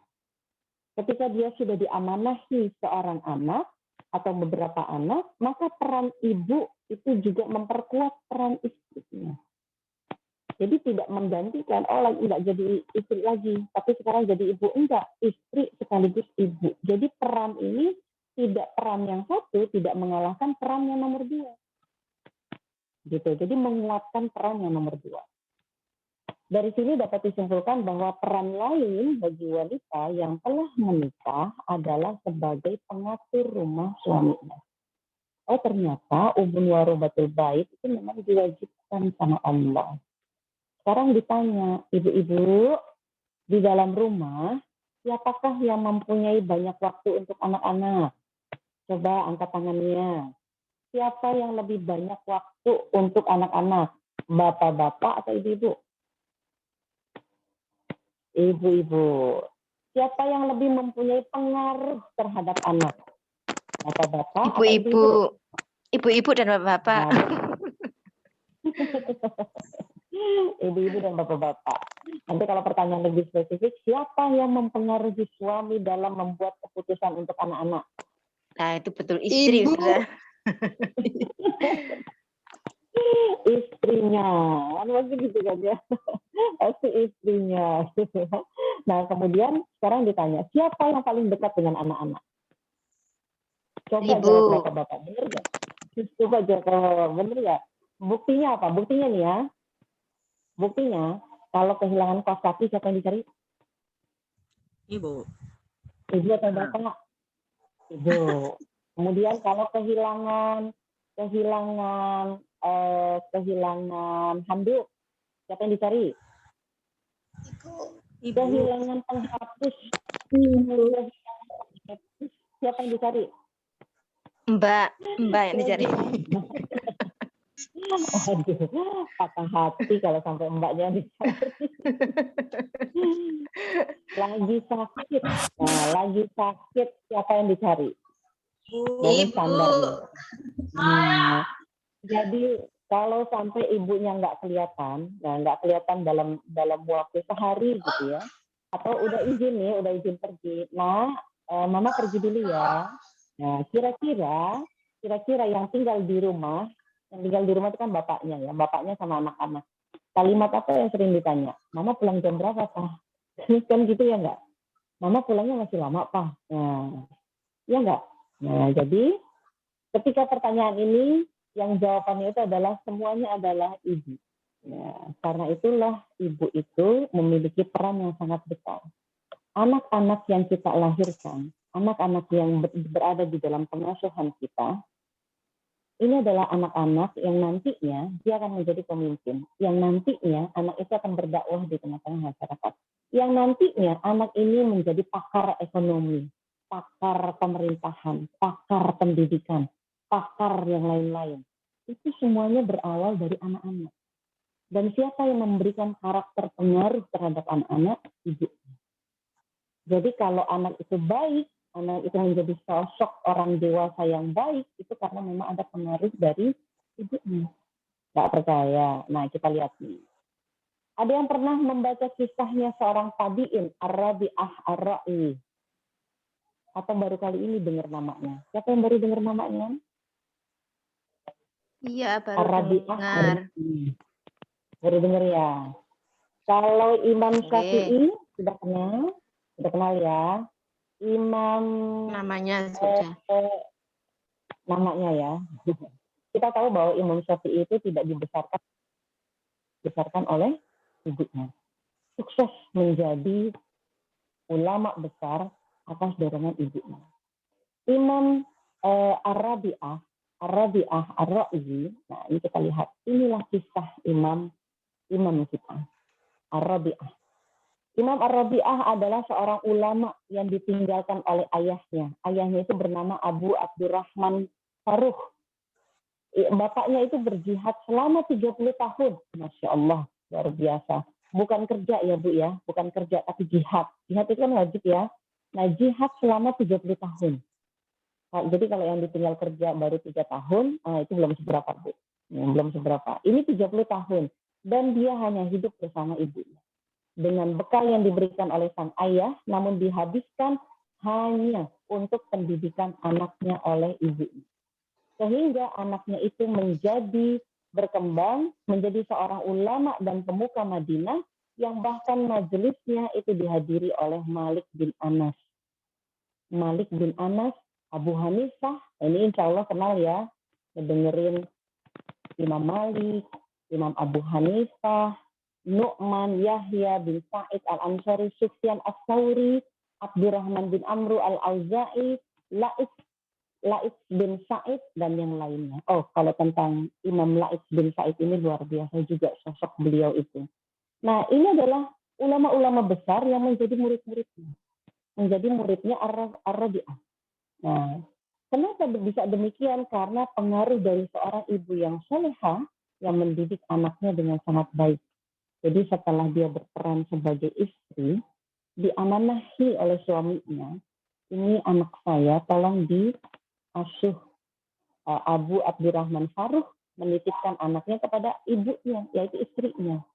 Ketika dia sudah diamanahi seorang anak atau beberapa anak, maka peran ibu itu juga memperkuat peran istrinya. Jadi tidak menggantikan, enggak jadi istri lagi, tapi sekarang jadi ibu. Enggak, istri sekaligus ibu. Jadi peran ini tidak peran yang satu, tidak mengalahkan peran yang nomor 2. Gitu. Jadi menguatkan peran yang nomor 2. Dari sini dapat disimpulkan bahwa peran lain bagi wanita yang telah menikah adalah sebagai pengatur rumah suaminya. Oh ternyata ubun warobatul bait itu memang diwajibkan sama Allah. Sekarang ditanya, ibu-ibu di dalam rumah, siapakah yang mempunyai banyak waktu untuk anak-anak? Coba angkat tangannya. Siapa yang lebih banyak waktu untuk anak-anak? Bapak-bapak atau ibu-ibu? Ibu-ibu. Siapa yang lebih mempunyai pengaruh terhadap anak? Bapak-bapak atau ibu-ibu? Ibu-ibu dan bapak-bapak. Ibu-ibu dan bapak-bapak. Nanti kalau pertanyaan lebih spesifik, siapa yang mempengaruhi suami dalam membuat keputusan untuk anak-anak? Nah, itu betul istri, Ustazah. Istrinya, kan pasti gitu kan ya, pasti istrinya. Nah kemudian sekarang ditanya, siapa yang paling dekat dengan anak-anak? Coba jawab bapak-bapak, bener nggak? Coba jawab, bener nggak? Buktinya apa? Buktinya nih ya, buktinya kalau kehilangan kaos kaki siapa yang dicari? Ibu. Ibu atau bapak? Ibu. Kemudian kalau kehilangan handuk, siapa yang dicari? Ibu. Kehilangan penghapus, siapa yang dicari? Mbak yang dicari. Aduh, patah hati kalau sampai mbaknya dicari. Lagi sakit, lagi sakit siapa yang dicari? Dari standarnya. Jadi kalau sampai ibunya nggak kelihatan dalam waktu sehari gitu ya, atau udah izin pergi, mama pergi dulu ya. Nah kira-kira yang tinggal di rumah itu kan bapaknya ya, bapaknya sama anak-anak. Kalimat apa yang sering ditanya? Mama pulang jam berapa, Pak? Kan gitu ya nggak? Mama pulangnya masih lama, Pak. Nah, ya nggak? Nah, jadi ketika pertanyaan ini, yang jawabannya itu adalah semuanya adalah ibu. Ya, karena itulah ibu itu memiliki peran yang sangat besar. Anak-anak yang kita lahirkan, anak-anak yang berada di dalam pengasuhan kita, ini adalah anak-anak yang nantinya dia akan menjadi pemimpin. Yang nantinya anak itu akan berdakwah di tengah-tengah masyarakat. Yang nantinya anak ini menjadi pakar ekonomi, pakar pemerintahan, pakar pendidikan, pakar yang lain-lain. Itu semuanya berawal dari anak-anak. Dan siapa yang memberikan karakter pengaruh terhadap anak-anak? Ibu. Jadi kalau anak itu baik, anak itu menjadi sosok orang dewasa yang baik, itu karena memang ada pengaruh dari ibunya. Nggak percaya? Nah, kita lihat nih. Ada yang pernah membaca kisahnya seorang tabi'in, Ar-Rabi'ah Ar-Ra'i? Atau baru kali ini dengar namanya? Siapa yang baru dengar namanya? Iya, baru Ar-Rabi'ah dengar. Ar-Ra'i. Baru dengar ya? Kalau Imam Oke. Syafi'i, sudah kenal ya? Imam Namanya sudah. namanya ya. Kita tahu bahwa Imam Syafi'i itu tidak dibesarkan oleh ibunya. Sukses menjadi ulama besar atas dorongan ibunya. Imam Ar-Rabi'ah Ar-Ra'i. Nah, ini kita lihat. Inilah kisah imam kita. Ar-Rabi'ah. Imam Ar-Rabi'ah adalah seorang ulama yang ditinggalkan oleh ayahnya. Ayahnya itu bernama Abu Abdurrahman Faruh. Bapaknya itu berjihad selama 30 tahun. Masya Allah, luar biasa. Bukan kerja ya Bu ya, bukan kerja, tapi jihad. Jihad itu kan wajib ya. Nah, jihad selama 30 tahun. Nah, jadi kalau yang ditinggal kerja baru 3 tahun, itu belum seberapa Bu. Belum seberapa. Ini 30 tahun. Dan dia hanya hidup bersama ibunya. Dengan bekal yang diberikan oleh sang ayah, namun dihabiskan hanya untuk pendidikan anaknya oleh ibunya. Sehingga anaknya itu menjadi berkembang, menjadi seorang ulama dan pemuka Madinah, yang bahkan majelisnya itu dihadiri oleh Malik bin Anas. Malik bin Anas, Abu Hanifah, ini insya Allah kenal ya, dengerin Imam Malik, Imam Abu Hanifah, Nu'man, Yahya bin Sa'id Al-Ansari, Sufyan As-Sauri, Abdurrahman bin Amru Al-Auza'i, La'is bin Sa'id, dan yang lainnya. Oh, kalau tentang Imam La'is bin Sa'id ini luar biasa juga sosok beliau itu. Nah, ini adalah ulama-ulama besar yang menjadi murid-muridnya. Menjadi muridnya Ar-Rabi'ah. Nah, kenapa bisa demikian? Karena pengaruh dari seorang ibu yang solehah yang mendidik anaknya dengan sangat baik. Jadi setelah dia berperan sebagai istri, diamanahi oleh suaminya, ini anak saya tolong diasuh. Abu Abdurrahman Faruh menitipkan anaknya kepada ibunya, yaitu istrinya,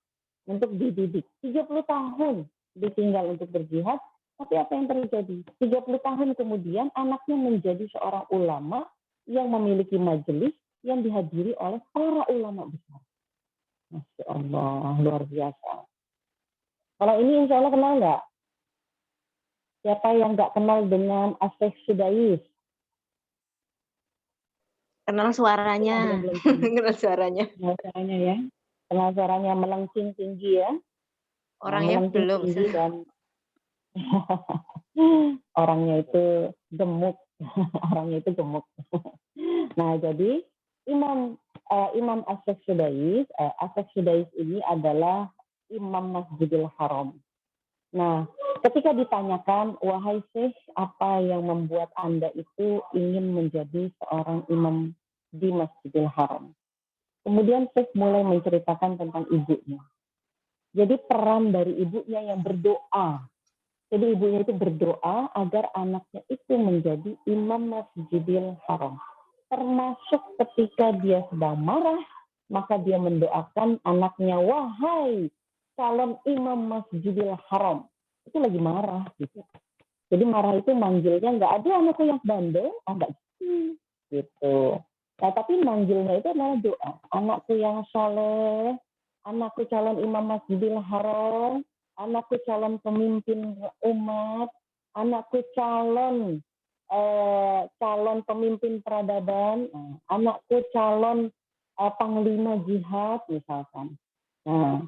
untuk dididik. 30 tahun ditinggal untuk berjihad, tapi apa yang terjadi? 30 tahun kemudian anaknya menjadi seorang ulama yang memiliki majelis yang dihadiri oleh para ulama besar. Masya Allah, luar biasa. Kalau ini insya Allah kenal nggak? Siapa yang nggak kenal dengan Asy-Syaikh Sudais? Kenal suaranya. Belum. Kenal suaranya. Kenal suaranya ya. Kenal suaranya melengking tinggi ya. Orangnya melengking belum. tinggi dan orangnya itu gemuk. Orangnya itu gemuk. Nah, jadi Imam Asy-Syaikh Sudais, Asy-Syaikh Sudais ini adalah Imam Masjidil Haram. Nah, ketika ditanyakan, wahai Syekh, apa yang membuat Anda itu ingin menjadi seorang imam di Masjidil Haram? Kemudian Syekh mulai menceritakan tentang ibunya. Jadi peran dari ibunya yang berdoa. Jadi ibunya itu berdoa agar anaknya itu menjadi imam Masjidil Haram. Termasuk ketika dia sedang marah, maka dia mendoakan anaknya, wahai calon imam Masjidil Haram. Itu lagi marah gitu. Jadi marah itu manggilnya nggak ada anakku yang bandel, enggak gitu. Nah, tapi manggilnya itu adalah doa. Anakku yang soleh, anakku calon imam Masjidil Haram, anakku calon pemimpin umat, anakku calon pemimpin peradaban, anakku calon panglima jihad misalkan. Nah,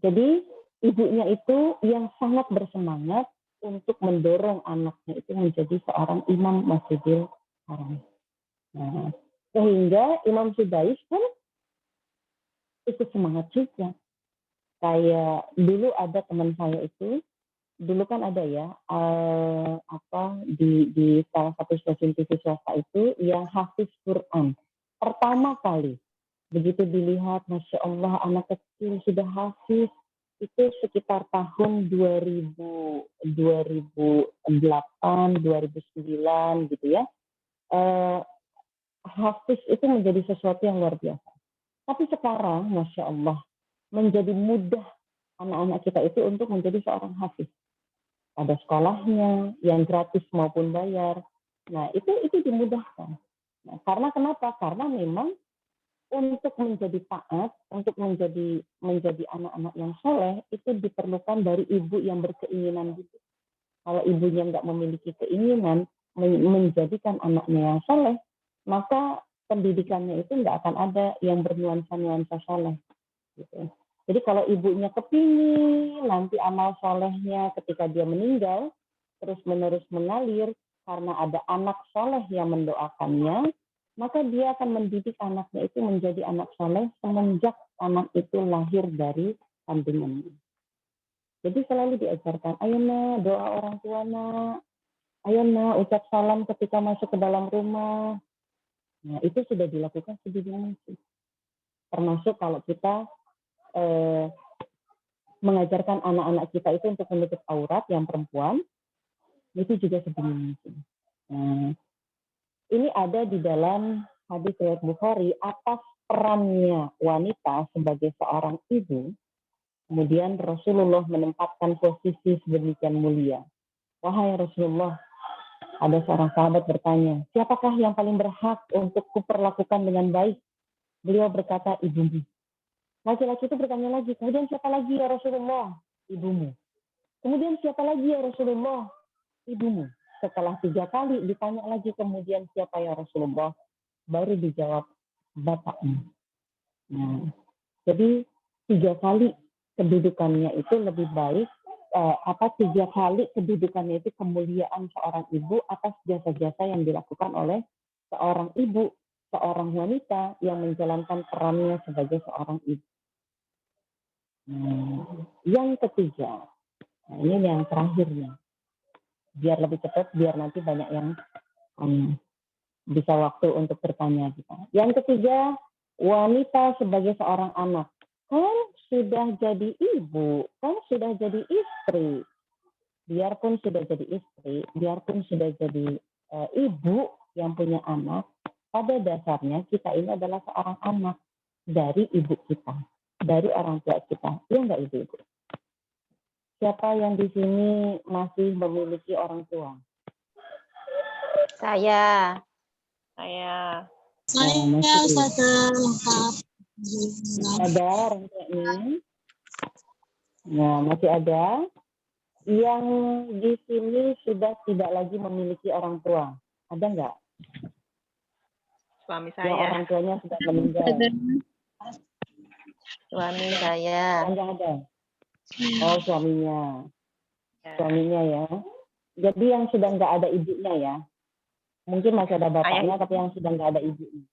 jadi ibunya itu yang sangat bersemangat untuk mendorong anaknya itu menjadi seorang imam Masjidil Haram. Nah, sehingga Imam Sudais pun ikut semangat juga. Kayak dulu ada teman saya itu, dulu kan ada ya di salah satu stasiun TV swasta itu yang hafiz Quran pertama kali Begitu dilihat, Masya Allah, anak kecil sudah hafiz, itu sekitar tahun 2008, 2009 gitu ya. Hafiz itu menjadi sesuatu yang luar biasa. Tapi sekarang, Masya Allah, menjadi mudah anak-anak kita itu untuk menjadi seorang hafiz. Ada sekolahnya, yang gratis maupun bayar. Nah, itu dimudahkan. Nah, karena kenapa? Karena memang untuk menjadi taat, untuk menjadi anak-anak yang soleh, itu diperlukan dari ibu yang berkeinginan gitu. Kalau ibunya nggak memiliki keinginan menjadikan anaknya yang soleh, maka pendidikannya itu nggak akan ada yang bernuansa-nuansa soleh. Gitu. Jadi kalau ibunya kepingin nanti amal solehnya ketika dia meninggal, terus-menerus mengalir karena ada anak soleh yang mendoakannya, maka dia akan mendidik anaknya itu menjadi anak soleh semenjak anak itu lahir dari kandungannya. Jadi selalu diajarkan, ayo nak, doa orang tua nak, ayo nak, ucap salam ketika masuk ke dalam rumah. Nah, itu sudah dilakukan sedini mungkin. Termasuk kalau kita mengajarkan anak-anak kita itu untuk menutup aurat yang perempuan, itu juga sedini mungkin. Nah, ini ada di dalam hadis riwayat Bukhari atas perannya wanita sebagai seorang ibu. Kemudian Rasulullah menempatkan posisi sedemikian mulia. Wahai Rasulullah, ada seorang sahabat bertanya, siapakah yang paling berhak untuk kuperlakukan dengan baik? Beliau berkata, ibumu. Laki-laki itu bertanya lagi, kemudian siapa lagi ya Rasulullah? Ibumu. Kemudian siapa lagi ya Rasulullah? Ibumu. Setelah 3 kali ditanya lagi kemudian siapa ya Rasulullah? Baru dijawab bapakmu. Nah, jadi 3 kali kedudukannya itu lebih baik, 3 kali kedudukannya itu kemuliaan seorang ibu atas jasa-jasa yang dilakukan oleh seorang ibu, seorang wanita yang menjalankan perannya sebagai seorang ibu. Yang ketiga, nah ini yang terakhirnya, biar lebih cepat, biar nanti banyak yang bisa waktu untuk bertanya kita. Yang ketiga, wanita sebagai seorang anak. Kan sudah jadi ibu, kan sudah jadi istri. Biarpun sudah jadi istri, biarpun sudah jadi ibu yang punya anak, pada dasarnya kita ini adalah seorang anak dari ibu kita, dari orang tua kita. Iya nggak ibu-ibu? Siapa yang di sini masih memiliki orang tua? Saya. Saya. Ada orang tuanya? Nah, masih ada. Yang di sini sudah tidak lagi memiliki orang tua. Ada nggak? Suami Yang saya. orang tuanya sudah meninggal. Suami saya. Nggak ada. Oh, suaminya. Suaminya ya. Jadi yang sudah nggak ada ibunya ya. Mungkin masih ada bapaknya, tapi yang sudah nggak ada ibunya.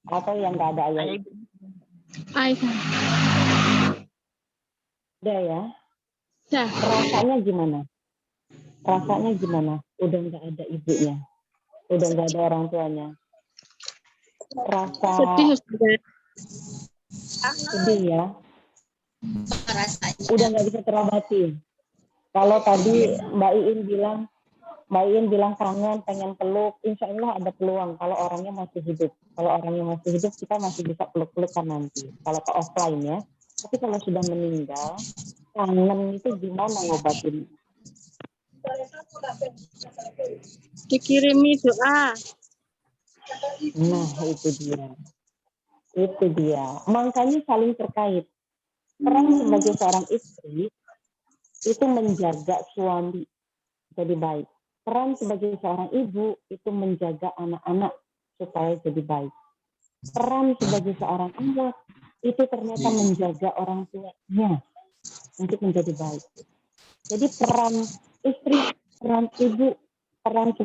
Atau yang nggak ada ayahnya. Ayah. Ada ya. Rasanya gimana? Rasanya gimana? Udah nggak ada ibunya. Udah nggak ada orang tuanya. Rasa sedih ya. Udah nggak bisa terobati. Kalau tadi Mbak Iin bilang kangen, pengen peluk, insya Allah ada peluang kalau orangnya masih hidup. Kalau orangnya masih hidup, kita masih bisa peluk-pelukan nanti. Kalau ke offline ya. Tapi kalau sudah meninggal, kangen itu gimana ngobatin? Dikirimi doa. Nah, itu dia. Itu dia. Makanya saling terkait. Peran sebagai seorang istri itu menjaga suami jadi baik. Peran sebagai seorang ibu itu menjaga anak-anak supaya jadi baik. Peran sebagai seorang anak itu ternyata menjaga orang tuanya untuk menjadi baik. Jadi peran istri, peran ibu, peran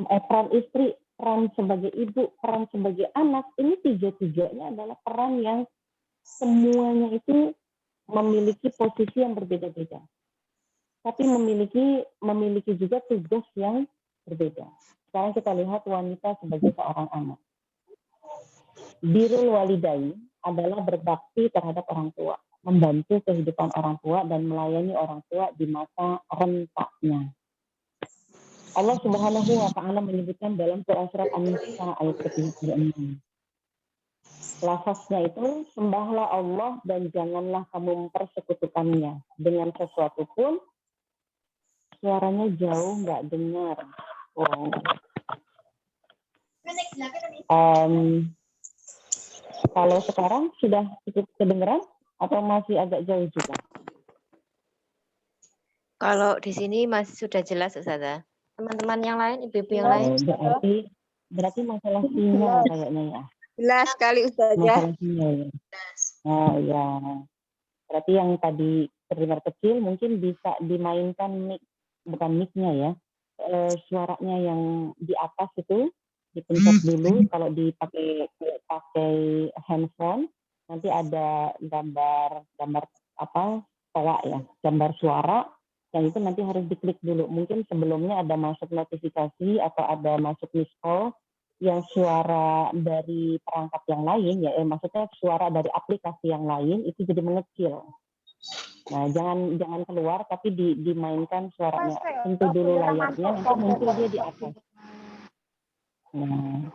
istri, peran sebagai ibu, peran sebagai anak, ini tiga-tiganya adalah peran yang semuanya itu memiliki posisi yang berbeda-beda. Tapi memiliki juga tugas yang berbeda. Sekarang kita lihat wanita sebagai seorang anak. Birrul walidain adalah berbakti terhadap orang tua, membantu kehidupan orang tua dan melayani orang tua di masa rentaknya. Allah Subhanahu wa Ta'ala menyebutkan dalam Quran surat An-Nisa ayat ke-36. Lafaznya itu, sembahlah Allah dan janganlah kamu mempersekutukannya dengan sesuatu pun. Suaranya jauh, nggak dengar. Kalau sekarang sudah cukup kedengeran atau masih agak jauh juga? Kalau di sini masih sudah jelas, Ustazah. Teman-teman yang lain, ibu-ibu yang lain. Berarti masalah sinyal kayaknya ya. Jelas sekali Ustazah. Masalah sinyal ya. Oh ya. Berarti yang tadi terdengar kecil mungkin bisa dimainkan mic, bukan mic-nya ya. Suaranya yang di atas itu dipencet dulu. Kalau dipakai handphone nanti ada gambar toa ya, gambar suara. Yang itu nanti harus diklik dulu. Mungkin sebelumnya ada masuk notifikasi atau ada masuk miss call yang suara dari perangkat yang lain, ya maksudnya suara dari aplikasi yang lain itu jadi mengecil. Nah, jangan keluar, tapi dimainkan suaranya. Sentuh dulu layarnya, nanti muncul dia di atas. Nah.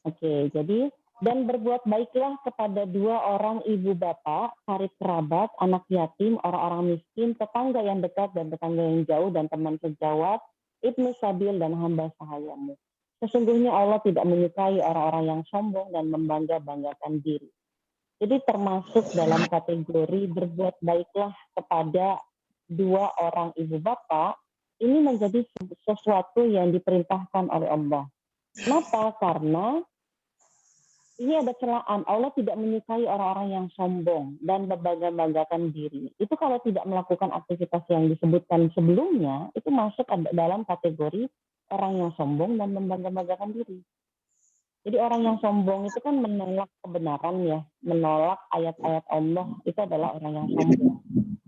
Oke, jadi dan berbuat baiklah kepada dua orang ibu bapak, karib kerabat, anak yatim, orang-orang miskin, tetangga yang dekat dan tetangga yang jauh, dan teman sejawat, ibnu sabil dan hamba sahayamu. Sesungguhnya Allah tidak menyukai orang-orang yang sombong dan membangga-banggakan diri. Jadi termasuk dalam kategori berbuat baiklah kepada dua orang ibu bapak, ini menjadi sesuatu yang diperintahkan oleh Allah. Kenapa? Karena ini ada celaan. Allah tidak menyukai orang-orang yang sombong dan membangga-banggakan diri. Itu kalau tidak melakukan aktivitas yang disebutkan sebelumnya, itu masuk dalam kategori orang yang sombong dan membangga-banggakan diri. Jadi orang yang sombong itu kan menolak kebenaran ya, menolak ayat-ayat Allah, itu adalah orang yang sombong.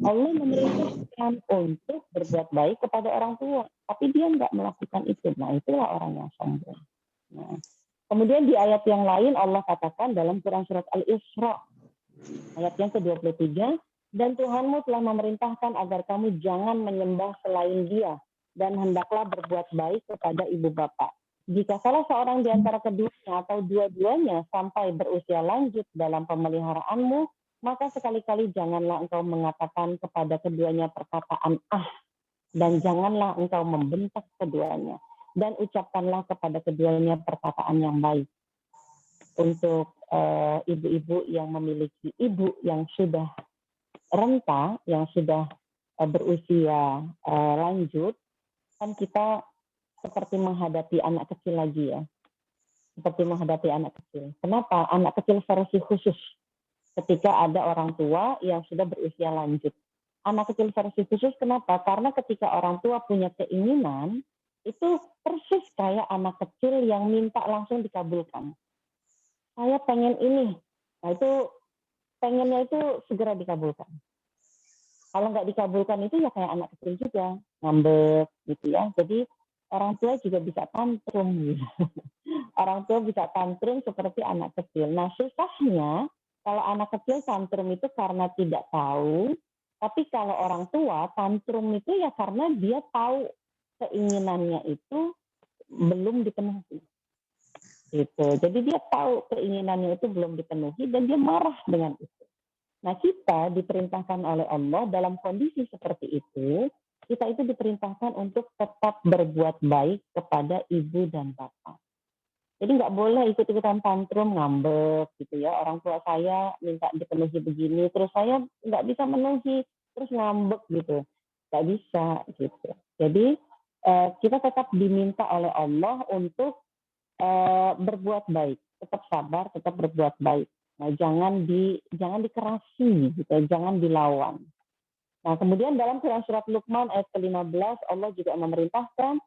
Allah memerintahkan untuk berbuat baik kepada orang tua, tapi dia nggak melakukan itu. Nah, itulah orang yang sombong. Nah, kemudian di ayat yang lain Allah katakan dalam Quran surat Al-Isra ayat yang ke-23, dan Tuhanmu telah memerintahkan agar kamu jangan menyembah selain Dia dan hendaklah berbuat baik kepada ibu bapak. Jika salah seorang di antara keduanya atau dua-duanya sampai berusia lanjut dalam pemeliharaanmu, maka sekali-kali janganlah engkau mengatakan kepada keduanya perkataan dan janganlah engkau membentak keduanya. Dan ucapkanlah kepada keduanya perkataan yang baik. Untuk ibu-ibu yang memiliki ibu yang sudah renta, yang sudah berusia lanjut, kan kita seperti menghadapi anak kecil lagi ya. Seperti menghadapi anak kecil. Kenapa? Anak kecil versi khusus ketika ada orang tua yang sudah berusia lanjut. Anak kecil versi khusus kenapa? Karena ketika orang tua punya keinginan, itu persis kayak anak kecil yang minta langsung dikabulkan. Saya pengen ini. Nah itu pengennya itu segera dikabulkan. Kalau nggak dikabulkan itu ya kayak anak kecil juga, ngambek gitu ya. Jadi orang tua juga bisa tantrum gitu. Orang tua bisa tantrum seperti anak kecil. Nah susahnya kalau anak kecil tantrum itu karena tidak tahu, tapi kalau orang tua tantrum itu ya karena dia tahu keinginannya itu belum dipenuhi. Gitu. Jadi dia tahu keinginannya itu belum dipenuhi dan dia marah dengan itu. Nah kita diperintahkan oleh Allah dalam kondisi seperti itu, kita itu diperintahkan untuk tetap berbuat baik kepada ibu dan bapak. Jadi nggak boleh ikut-ikutan tantrum, ngambek gitu ya. Orang tua saya minta dipenuhi begini, terus saya nggak bisa memenuhi, terus ngambek gitu. Nggak bisa gitu. Jadi kita tetap diminta oleh Allah untuk berbuat baik, tetap sabar, tetap berbuat baik. Nah, jangan dikerasi gitu, jangan dilawan. Nah, kemudian dalam Quran surat Luqman ayat ke-15 Allah juga memerintahkan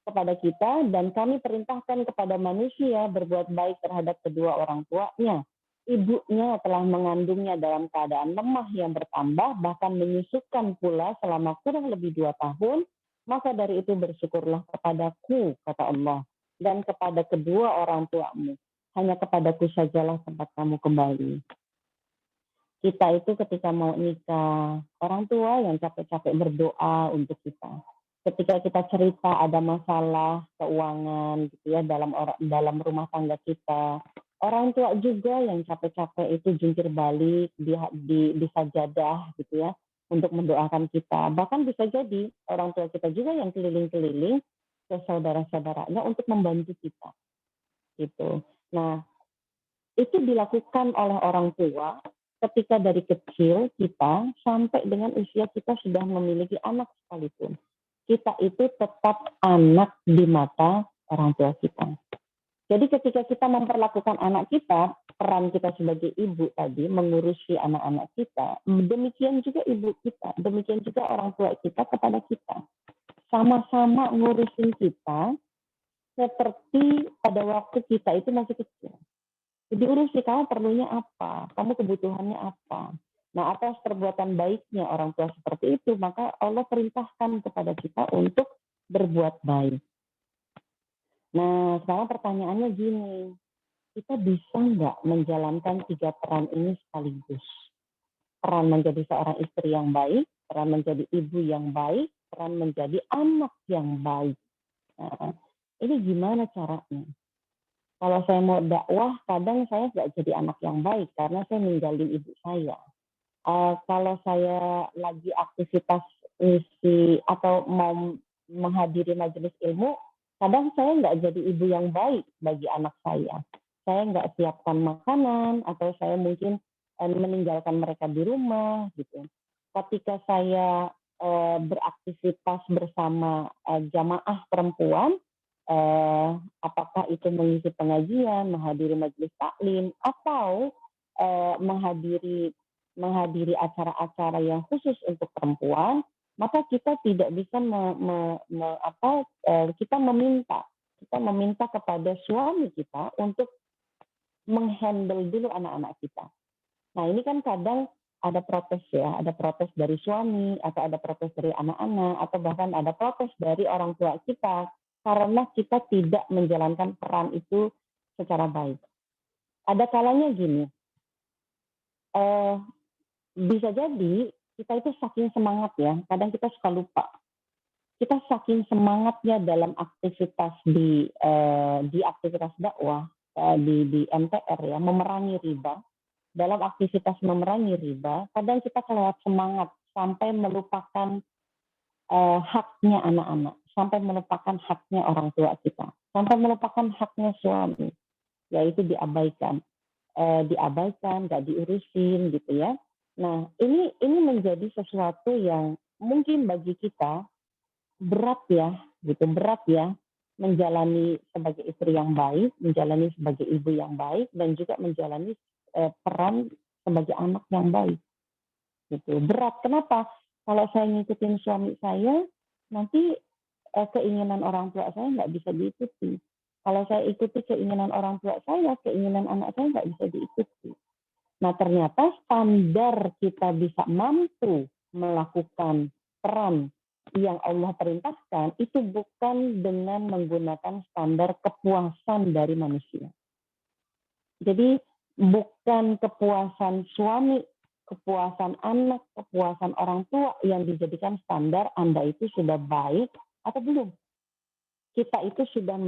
kepada kita, dan kami perintahkan kepada manusia berbuat baik terhadap kedua orang tuanya. Ibunya telah mengandungnya dalam keadaan lemah yang bertambah, bahkan menyusukan pula selama kurang lebih 2 tahun, maka dari itu bersyukurlah kepadaku, kata Allah, dan kepada kedua orang tuamu. hanya kepadaku sajalah tempat kamu kembali. Kita itu ketika mau nikah, orang tua yang capek-capek berdoa untuk kita. Ketika kita cerita ada masalah keuangan gitu ya dalam rumah tangga kita, orang tua juga yang capek-capek itu jungkir balik di sajadah gitu ya untuk mendoakan kita. Bahkan bisa jadi orang tua kita juga yang keliling-keliling ke saudara-saudaranya untuk membantu kita gitu. Nah, itu dilakukan oleh orang tua ketika dari kecil kita sampai dengan usia kita sudah memiliki anak sekalipun. Kita itu tetap anak di mata orang tua kita. Jadi ketika kita memperlakukan anak kita, peran kita sebagai ibu tadi mengurusi anak-anak kita, demikian juga ibu kita, demikian juga orang tua kita kepada kita. Sama-sama ngurusin kita seperti pada waktu kita itu masih kecil. Jadi urusi kamu perlunya apa, kamu kebutuhannya apa. Nah, atas perbuatan baiknya orang tua seperti itu, maka Allah perintahkan kepada kita untuk berbuat baik. Nah, sekarang pertanyaannya gini, kita bisa nggak menjalankan 3 peran ini sekaligus? Peran menjadi seorang istri yang baik, peran menjadi ibu yang baik, peran menjadi anak yang baik. Nah, ini gimana caranya? Kalau saya mau dakwah, kadang saya nggak jadi anak yang baik karena saya ninggalin ibu saya. Kalau saya lagi aktivitas misi atau mau menghadiri majelis ilmu, kadang saya nggak jadi ibu yang baik bagi anak saya. Saya nggak siapkan makanan atau saya mungkin meninggalkan mereka di rumah gitu. Ketika saya beraktivitas bersama jamaah perempuan, apakah itu mengisi pengajian, menghadiri majelis taklim, atau menghadiri acara-acara yang khusus untuk perempuan, maka kita tidak bisa kita meminta kepada suami kita untuk menghandle dulu anak-anak kita. Nah, ini kan kadang ada protes ya, ada protes dari suami, atau ada protes dari anak-anak, atau bahkan ada protes dari orang tua kita, karena kita tidak menjalankan peran itu secara baik. Ada kalanya gini, bisa jadi kita itu saking semangat ya, kadang kita suka lupa. Kita saking semangatnya dalam aktivitas di aktivitas dakwah, di MTR ya, memerangi riba. Dalam aktivitas memerangi riba, kadang kita kelewat semangat sampai melupakan haknya anak-anak, sampai melupakan haknya orang tua kita, sampai melupakan haknya suami, yaitu diabaikan, nggak diurusin gitu ya. Nah, ini menjadi sesuatu yang mungkin bagi kita berat ya, menjalani sebagai istri yang baik, menjalani sebagai ibu yang baik, dan juga menjalani peran sebagai anak yang baik. Gitu. Berat. Kenapa? Kalau saya ngikutin suami saya, nanti keinginan orang tua saya nggak bisa diikuti. Kalau saya ikuti keinginan orang tua saya, keinginan anak saya nggak bisa diikuti. Nah, ternyata standar kita bisa mampu melakukan peran yang Allah perintahkan itu bukan dengan menggunakan standar kepuasan dari manusia. Jadi bukan kepuasan suami, kepuasan anak, kepuasan orang tua yang dijadikan standar Anda itu sudah baik atau belum. Kita itu sudah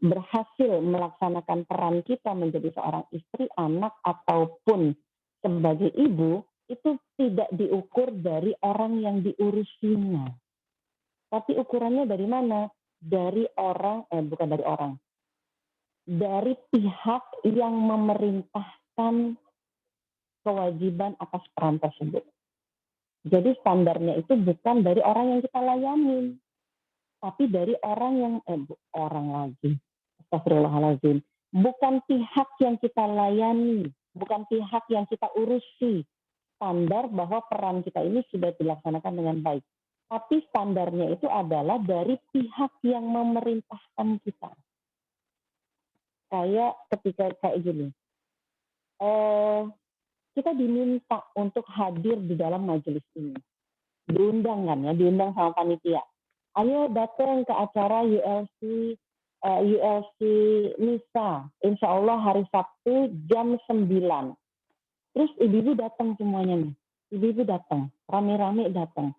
berhasil melaksanakan peran kita menjadi seorang istri, anak, ataupun sebagai ibu, itu tidak diukur dari orang yang diurusinya. Tapi ukurannya dari mana? Dari pihak yang memerintahkan kewajiban atas peran tersebut. Jadi standarnya itu bukan dari orang yang kita layani, tapi dari astagfirullahaladzim, bukan pihak yang kita layani, bukan pihak yang kita urusi. Standar bahwa peran kita ini sudah dilaksanakan dengan baik. Tapi standarnya itu adalah dari pihak yang memerintahkan kita. Kayak gini, kita diminta untuk hadir di dalam majelis ini. Diundang sama panitia. Ayo datang ke acara ULC ULC Nisa, insya Allah hari Sabtu jam 9. Terus ibu-ibu datang semuanya nih. Ibu-ibu datang, rame-rame datang.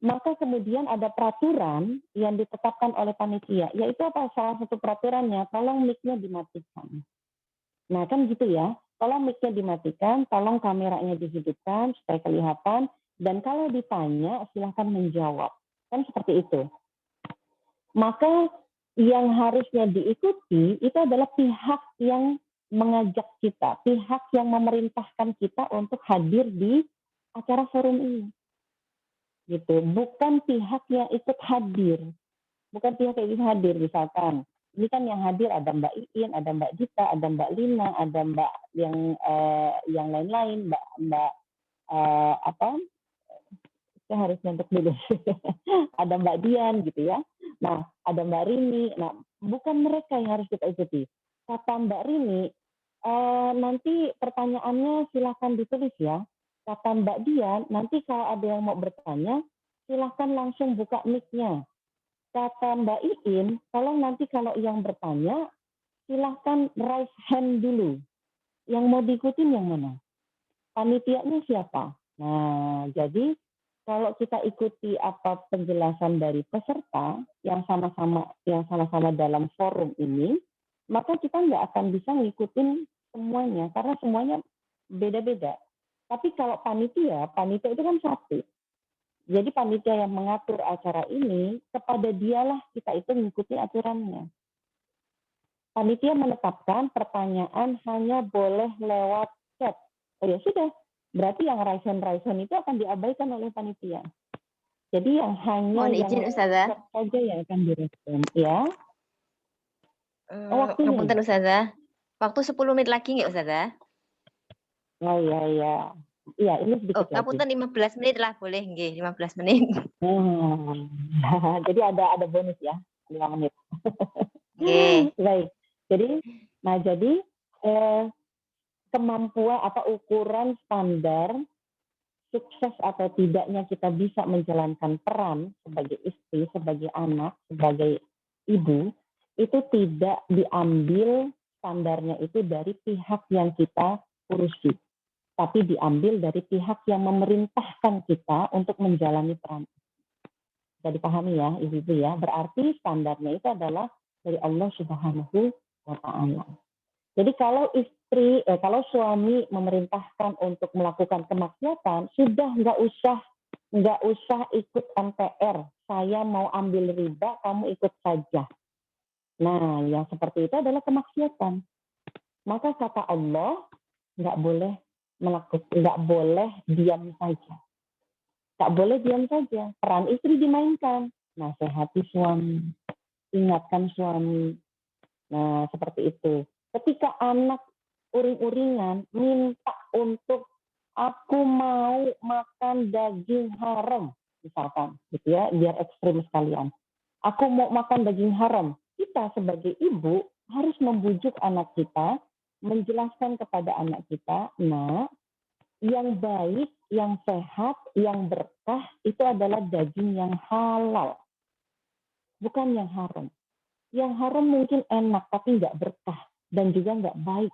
Maka kemudian ada peraturan yang ditetapkan oleh panitia, yaitu apa? Salah satu peraturannya, tolong mic-nya dimatikan. Nah kan gitu ya, tolong mic-nya dimatikan, tolong kameranya dihidupkan supaya kelihatan, dan kalau ditanya silahkan menjawab. Kan seperti itu. Maka yang harusnya diikuti itu adalah pihak yang mengajak kita, pihak yang memerintahkan kita untuk hadir di acara forum ini. Gitu, bukan pihak yang ikut hadir. Bukan pihak yang ikut hadir, misalkan. Ini kan yang hadir ada Mbak Iin, ada Mbak Dita, ada Mbak Lina, ada Mbak yang lain-lain, Mbak apa? Saya harus nyentuh dulu. Ada Mbak Dian gitu ya. Nah, ada Mbak Rini. Nah, bukan mereka yang harus kita ikuti. Kata Mbak Rini, nanti pertanyaannya silakan ditulis ya. Kata Mbak Dian, nanti kalau ada yang mau bertanya, silakan langsung buka mic-nya. Kata Mbak Iin, tolong nanti kalau yang bertanya, silakan raise hand dulu. Yang mau diikutin yang mana? Panitianya siapa? Nah, jadi kalau kita ikuti apa penjelasan dari peserta yang sama-sama dalam forum ini, maka kita nggak akan bisa ngikutin semuanya karena semuanya beda-beda. Tapi kalau panitia itu kan satu. Jadi panitia yang mengatur acara ini, kepada dialah kita itu mengikuti aturannya. Panitia menetapkan pertanyaan hanya boleh lewat chat. Oh ya sudah, berarti yang raisen itu akan diabaikan oleh panitia. Jadi yang hanya Mohon izin, Ustazah. saja yang akan direspon, ya. Waktunya. Ngapunten, Ustazah. Waktu 10 menit lagi nggak, Ustazah? Oh iya. Iya, ini sedikit lagi. Ngapunten 15 menit lah, boleh nggih, 15 menit. Jadi ada bonus ya, 5 menit. Oke. Baik. Jadi kemampuan atau ukuran standar sukses atau tidaknya kita bisa menjalankan peran sebagai istri, sebagai anak, sebagai ibu, itu tidak diambil standarnya itu dari pihak yang kita urusi, tapi diambil dari pihak yang memerintahkan kita untuk menjalani peran. Jadi dipahami ya, ibu-ibu ya, berarti standarnya itu adalah dari Allah Subhanahu wa Ta'ala. Jadi kalau suami memerintahkan untuk melakukan kemaksiatan, sudah nggak usah ikut MTR. Saya mau ambil riba, kamu ikut saja. Nah, yang seperti itu adalah kemaksiatan. Maka kata Allah, nggak boleh diam saja. Nggak boleh diam saja. Peran istri dimainkan. Nasihati suami, ingatkan suami. Nah, seperti itu. Ketika anak uring-uringan minta untuk aku mau makan daging haram, misalkan, gitu ya, biar ekstrim sekalian. Aku mau makan daging haram. Kita sebagai ibu harus membujuk anak kita, menjelaskan kepada anak kita, nah, yang baik, yang sehat, yang berkah itu adalah daging yang halal, bukan yang haram. Yang haram mungkin enak tapi nggak berkah dan juga nggak baik.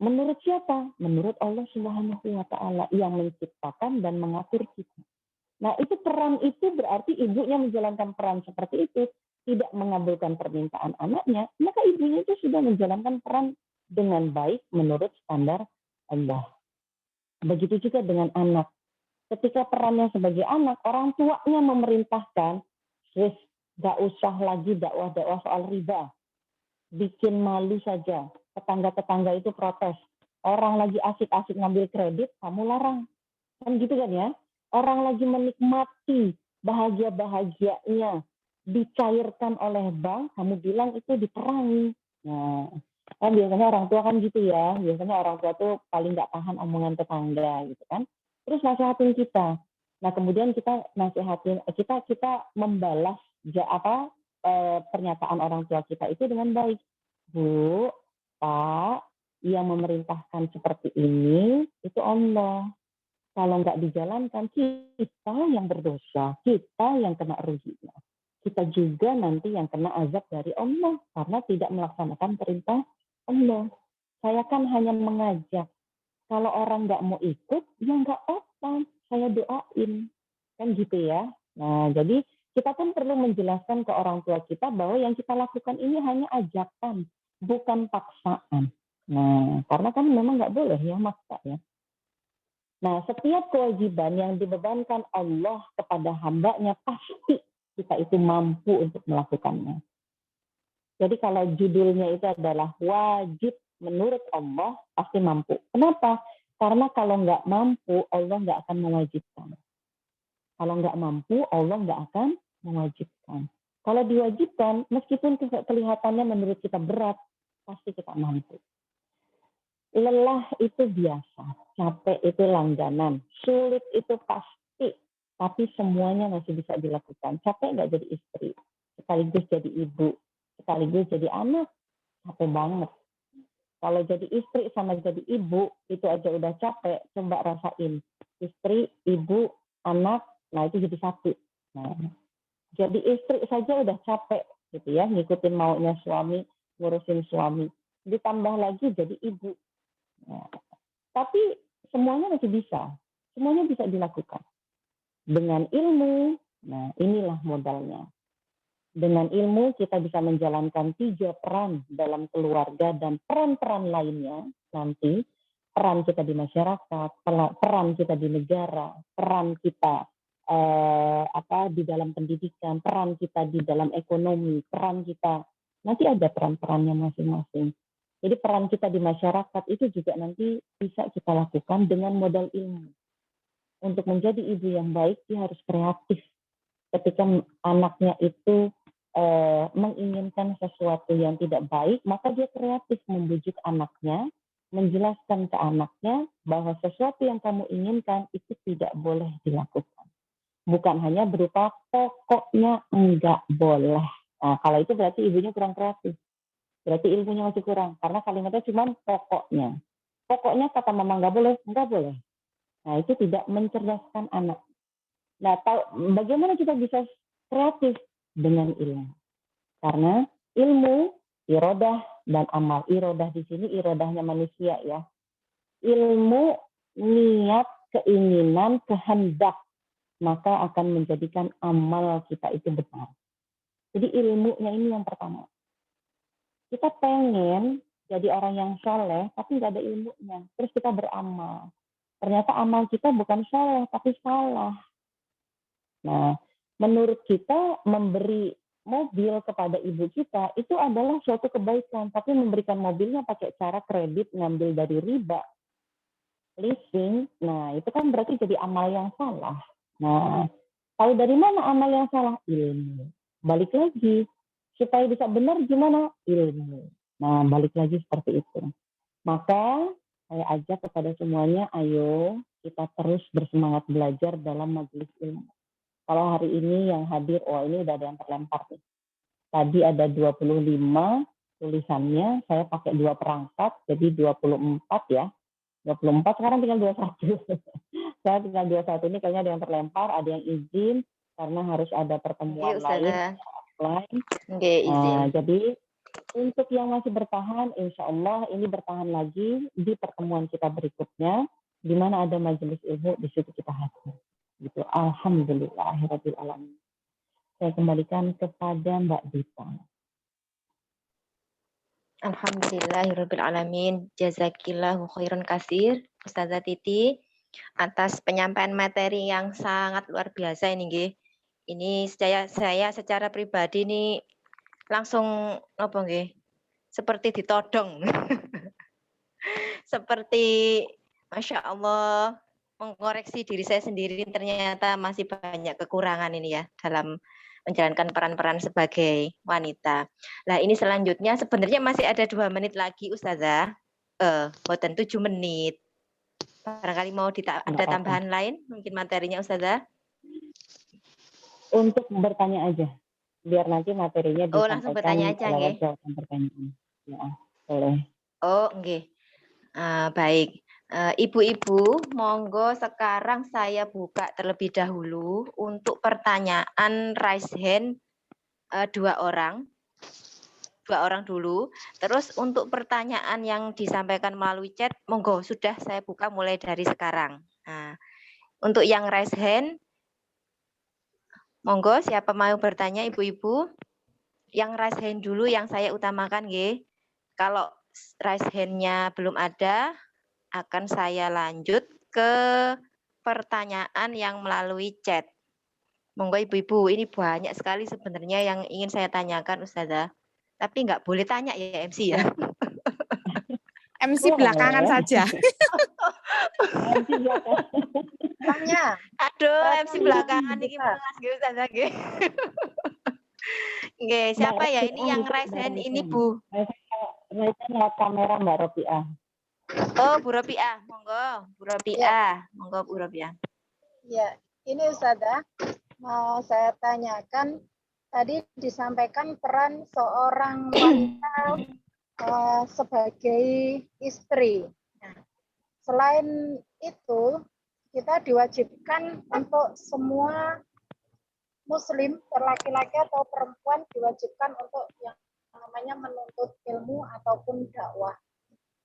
Menurut siapa? Menurut Allah Subhanahu wa Ta'ala yang menciptakan dan mengatur kita. Nah, itu peran itu berarti ibunya menjalankan peran seperti itu, tidak mengabulkan permintaan anaknya, maka ibunya itu sudah menjalankan peran dengan baik menurut standar Allah. Begitu juga dengan anak. Ketika perannya sebagai anak, orang tuanya memerintahkan, nggak usah lagi dakwah-dakwah soal riba. Bikin malu saja. Tetangga-tetangga itu protes. Orang lagi asik-asik ngambil kredit, kamu larang. Kan gitu kan ya? Orang lagi menikmati bahagia-bahagianya dicairkan oleh bank, kamu bilang itu diperangi. Nah, kan biasanya orang tua kan gitu ya. Biasanya orang tua tuh paling nggak tahan omongan tetangga gitu kan. Terus nasihatin kita. Nah, kemudian kita nasihatin, kita membalas pernyataan orang tua kita itu dengan baik. Bu, Pak, yang memerintahkan seperti ini itu Allah. Kalau nggak dijalankan, kita yang berdosa, kita yang kena ruginya. kita juga nanti yang kena azab dari Allah karena tidak melaksanakan perintah Allah. Saya kan hanya mengajak. Kalau orang nggak mau ikut, ya nggak apa-apa. Saya doain. Kan gitu ya. Nah, jadi kita pun perlu menjelaskan ke orang tua kita bahwa yang kita lakukan ini hanya ajakan, bukan paksaan. Nah, karena kan memang nggak boleh ya maksa ya. Nah, setiap kewajiban yang dibebankan Allah kepada hambanya, pasti kita itu mampu untuk melakukannya. Jadi kalau judulnya itu adalah wajib menurut Allah, pasti mampu. Kenapa? Karena kalau nggak mampu, Allah nggak akan mewajibkan. Kalau nggak mampu, Allah nggak akan mewajibkan. Kalau diwajibkan, meskipun kelihatannya menurut kita berat, pasti kita mampu. Lelah itu biasa, capek itu langganan, sulit itu pasti, tapi semuanya masih bisa dilakukan. Capek nggak jadi istri, sekaligus jadi ibu, sekaligus jadi anak, capek banget. Kalau jadi istri sama jadi ibu, itu aja udah capek, coba rasain. Istri, ibu, anak, nah itu jadi satu. Nah, jadi istri saja udah capek, gitu ya, ngikutin maunya suami, ngurusin suami. Ditambah lagi jadi ibu. Nah, tapi semuanya masih bisa, semuanya bisa dilakukan. Dengan ilmu, nah inilah modalnya. Dengan ilmu kita bisa menjalankan 3 peran dalam keluarga dan peran-peran lainnya nanti. Peran kita di masyarakat, peran kita di negara, peran kita di dalam pendidikan, peran kita di dalam ekonomi, peran kita nanti ada peran-perannya masing-masing. Jadi peran kita di masyarakat itu juga nanti bisa kita lakukan dengan modal ilmu. Untuk menjadi ibu yang baik, dia harus kreatif. Ketika anaknya itu menginginkan sesuatu yang tidak baik, maka dia kreatif membujuk anaknya, menjelaskan ke anaknya bahwa sesuatu yang kamu inginkan itu tidak boleh dilakukan. Bukan hanya berupa pokoknya enggak boleh. Nah, kalau itu berarti ibunya kurang kreatif. Berarti ilmunya masih kurang. Karena kalimatnya cuma pokoknya. Pokoknya kata mama enggak boleh. Nah, itu tidak mencerdaskan anak. Nah, bagaimana kita bisa kreatif? Dengan ilmu. Karena ilmu, irodah, dan amal. Irodah di sini, irodahnya manusia ya. Ilmu, niat, keinginan, kehendak. Maka akan menjadikan amal kita itu benar. Jadi ilmunya ini yang pertama. Kita pengen jadi orang yang soleh, tapi nggak ada ilmunya. Terus kita beramal. Ternyata amal kita bukan soleh, tapi salah. Nah, menurut kita memberi mobil kepada ibu kita itu adalah suatu kebaikan, tapi memberikan mobilnya pakai cara kredit, ngambil dari riba, leasing, nah itu kan berarti jadi amal yang salah. Nah, tahu dari mana amal yang salah? Ilmu. Balik lagi, supaya bisa benar gimana? Ilmu. Nah, balik lagi seperti itu. Maka saya ajak kepada semuanya, ayo kita terus bersemangat belajar dalam majelis ilmu. Kalau hari ini yang hadir, ini udah ada yang terlempar nih. Tadi ada 25 tulisannya, saya pakai 2 perangkat, jadi 24 ya. 24, sekarang tinggal 21. Saya tinggal 21, ini kayaknya ada yang terlempar, ada yang izin, karena harus ada pertemuan lain. Nah, jadi untuk yang masih bertahan, insya Allah ini bertahan lagi di pertemuan kita berikutnya, di mana ada majelis ilmu, di situ kita hadir. Gitu. Alhamdulillahirabbil alamin. Saya kembalikan kepada Mbak Dita. Alhamdulillahirabbil alamin. Jazakillahu khairan katsir Ustazah Titi atas penyampaian materi yang sangat luar biasa ini nggih. Ini saya secara pribadi nih langsung apa nggih? Seperti ditodong. Seperti Masya Allah mengoreksi diri saya sendiri, ternyata masih banyak kekurangan ini ya dalam menjalankan peran-peran sebagai wanita. Nah ini selanjutnya sebenarnya masih ada 2 menit lagi Ustazah, boten 7 menit. Barangkali mau ada tambahan lain mungkin materinya Ustazah? Untuk bertanya aja, biar nanti materinya disampaikan. Langsung bertanya aja nggih. Pertanyaan. Ya, boleh. Nggih. Baik. Ibu-ibu, monggo sekarang saya buka terlebih dahulu untuk pertanyaan raise hand 2 orang. 2 orang dulu. Terus untuk pertanyaan yang disampaikan melalui chat, monggo sudah saya buka mulai dari sekarang. Nah, untuk yang raise hand, monggo siapa mau bertanya ibu-ibu? Yang raise hand dulu yang saya utamakan nggih. Kalau raise hand-nya belum ada, akan saya lanjut ke pertanyaan yang melalui chat. Monggo ibu-ibu, ini banyak sekali sebenarnya yang ingin saya tanyakan Ustazah. Tapi nggak boleh tanya ya MC ya. MC belakangan saja. MC belakangan. Tanya. Aduh, MC belakangan ini melas gitu Ustazah nggih. Nggih, siapa ya ini yang raise hand ini Bu? Raise hand lewat kamera Mbak Ropiah. Oh, Bu Ropiah, monggo. Bu Ropiah, monggo Bu Ropiah. Ya, ini Ustazah, mau saya tanyakan, tadi disampaikan peran seorang wanita sebagai istri. Nah, selain itu, kita diwajibkan untuk semua Muslim, laki-laki atau perempuan diwajibkan untuk yang namanya menuntut ilmu ataupun dakwah.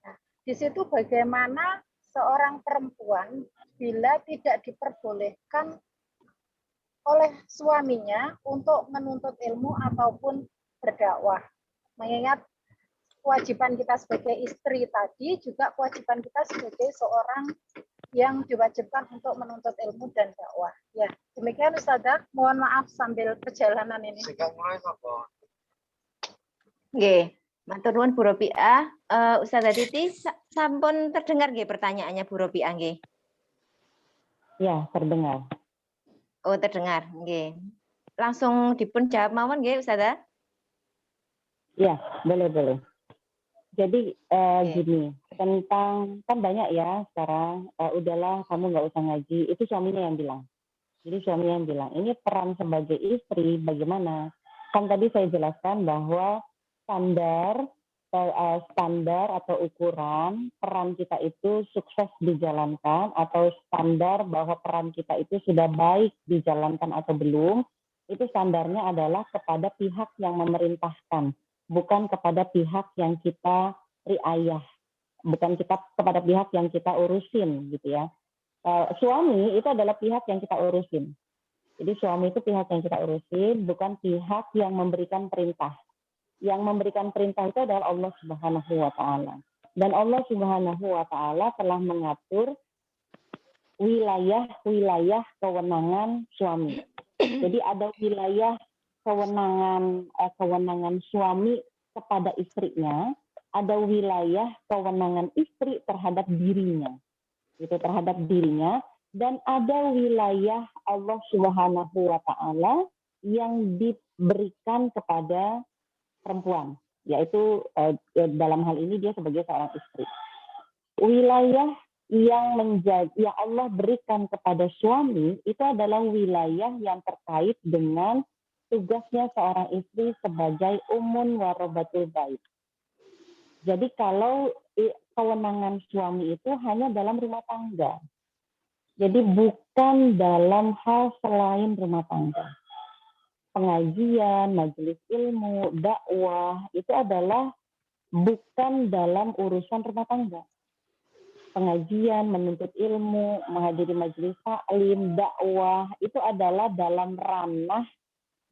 Nah, di situ bagaimana seorang perempuan bila tidak diperbolehkan oleh suaminya untuk menuntut ilmu ataupun berdakwah. Mengingat kewajiban kita sebagai istri tadi, juga kewajiban kita sebagai seorang yang diwajibkan untuk menuntut ilmu dan dakwah. Ya, demikian Ustazah. Mohon maaf sambil perjalanan ini. Nggih, matur nuwun Bu Ropiah. Ustazah Titi sampun terdengar nggih pertanyaannya Bu Ropiah nggih? Ya, terdengar. Oh, terdengar. Nggih. Langsung dipun jawab mawon nggih Ustazah? Ya, boleh. Jadi Oke. gini, tentang kan banyak ya sekarang udahlah kamu nggak usah ngaji, itu suaminya yang bilang. Jadi suaminya yang bilang, ini peran sebagai istri bagaimana? Kan tadi saya jelaskan bahwa standar atau ukuran peran kita itu sukses dijalankan atau standar bahwa peran kita itu sudah baik dijalankan atau belum, itu standarnya adalah kepada pihak yang memerintahkan, bukan kepada pihak yang kita riayah, bukan kita kepada pihak yang kita urusin gitu ya. Suami itu adalah pihak yang kita urusin. Jadi suami itu pihak yang kita urusin, bukan pihak yang memberikan perintah. Yang memberikan perintah itu adalah Allah Subhanahu wa Ta'ala. Dan Allah Subhanahu wa Ta'ala telah mengatur wilayah kewenangan suami. Jadi ada wilayah kewenangan suami kepada istrinya, ada wilayah kewenangan istri terhadap dirinya. Itu terhadap dirinya, dan ada wilayah Allah Subhanahu wa Ta'ala yang diberikan kepada perempuan, yaitu dalam hal ini dia sebagai seorang istri. Wilayah yang Allah berikan kepada suami itu adalah wilayah yang terkait dengan tugasnya seorang istri sebagai ummun warobatul bait. Jadi kalau kewenangan suami itu hanya dalam rumah tangga. Jadi bukan dalam hal selain rumah tangga. Pengajian, majelis ilmu, dakwah itu adalah bukan dalam urusan rumah tangga. Pengajian, menuntut ilmu, menghadiri majelis taklim, dakwah itu adalah dalam ranah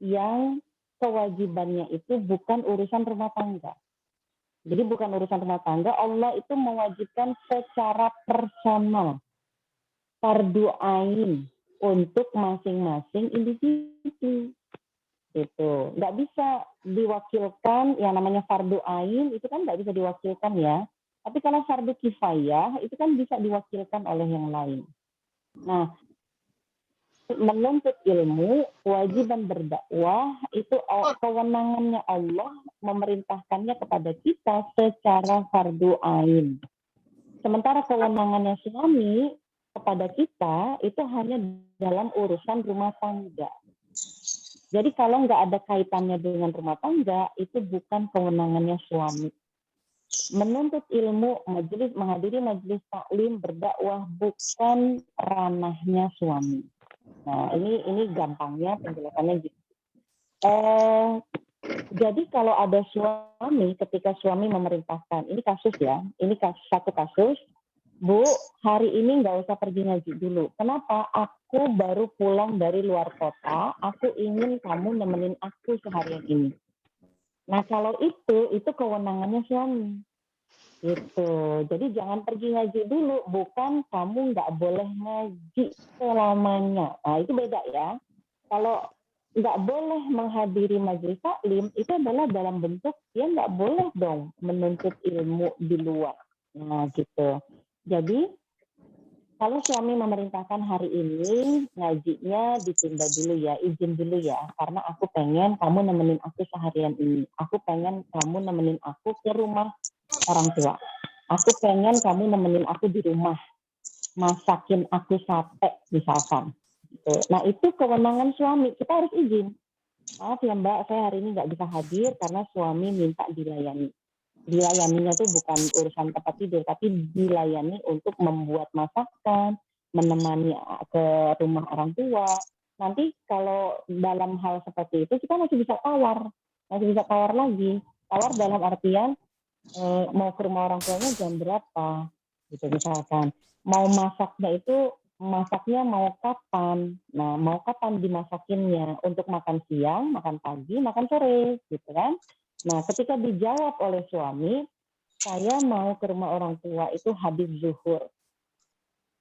yang kewajibannya itu bukan urusan rumah tangga. Jadi bukan urusan rumah tangga, Allah itu mewajibkan secara personal, fardu ain untuk masing-masing individu. Itu nggak bisa diwakilkan, yang namanya fardu ain itu kan nggak bisa diwakilkan ya. Tapi kalau fardu kifayah itu kan bisa diwakilkan oleh yang lain. Nah, menuntut ilmu, kewajiban berdakwah itu kewenangannya Allah memerintahkannya kepada kita secara fardu ain. Sementara kewenangannya suami kepada kita itu hanya dalam urusan rumah tangga. Jadi kalau nggak ada kaitannya dengan rumah tangga, itu bukan kewenangannya suami. Menuntut ilmu, menghadiri majelis taklim, berdakwah bukan ranahnya suami. Nah, ini gampangnya penjelasannya gitu. Jadi kalau ada suami, ketika suami memerintahkan, ini kasus ya, ini satu kasus, Bu, hari ini nggak usah pergi ngaji dulu. Kenapa? Aku baru pulang dari luar kota, aku ingin kamu nemenin aku seharian ini. Nah kalau itu kewenangannya suami. Gitu. Jadi jangan pergi ngaji dulu, bukan kamu nggak boleh ngaji selamanya. Nah itu beda ya. Kalau nggak boleh menghadiri majelis taklim, itu adalah dalam bentuk dia nggak boleh dong menuntut ilmu di luar. Nah gitu. Jadi kalau suami memerintahkan hari ini ngajinya ditunda dulu ya, izin dulu ya, karena aku pengen kamu nemenin aku seharian ini. Aku pengen kamu nemenin aku ke rumah orang tua. Aku pengen kamu nemenin aku di rumah, masakin aku sate misalkan. Gitu. Nah itu kewenangan suami, kita harus izin. Maaf ya Mbak, saya hari ini nggak bisa hadir karena suami minta dilayani. Dilayaninya tuh bukan urusan tempat tidur, tapi dilayani untuk membuat masakan, menemani ke rumah orang tua. Nanti kalau dalam hal seperti itu kita masih bisa tawar lagi. Tawar dalam artian mau ke rumah orang tuanya jam berapa, gitu misalkan. Mau masaknya mau kapan? Nah, mau kapan dimasakinnya? Untuk makan siang, makan pagi, makan sore, gitu kan? Nah, ketika dijawab oleh suami, saya mau ke rumah orang tua itu habis zuhur.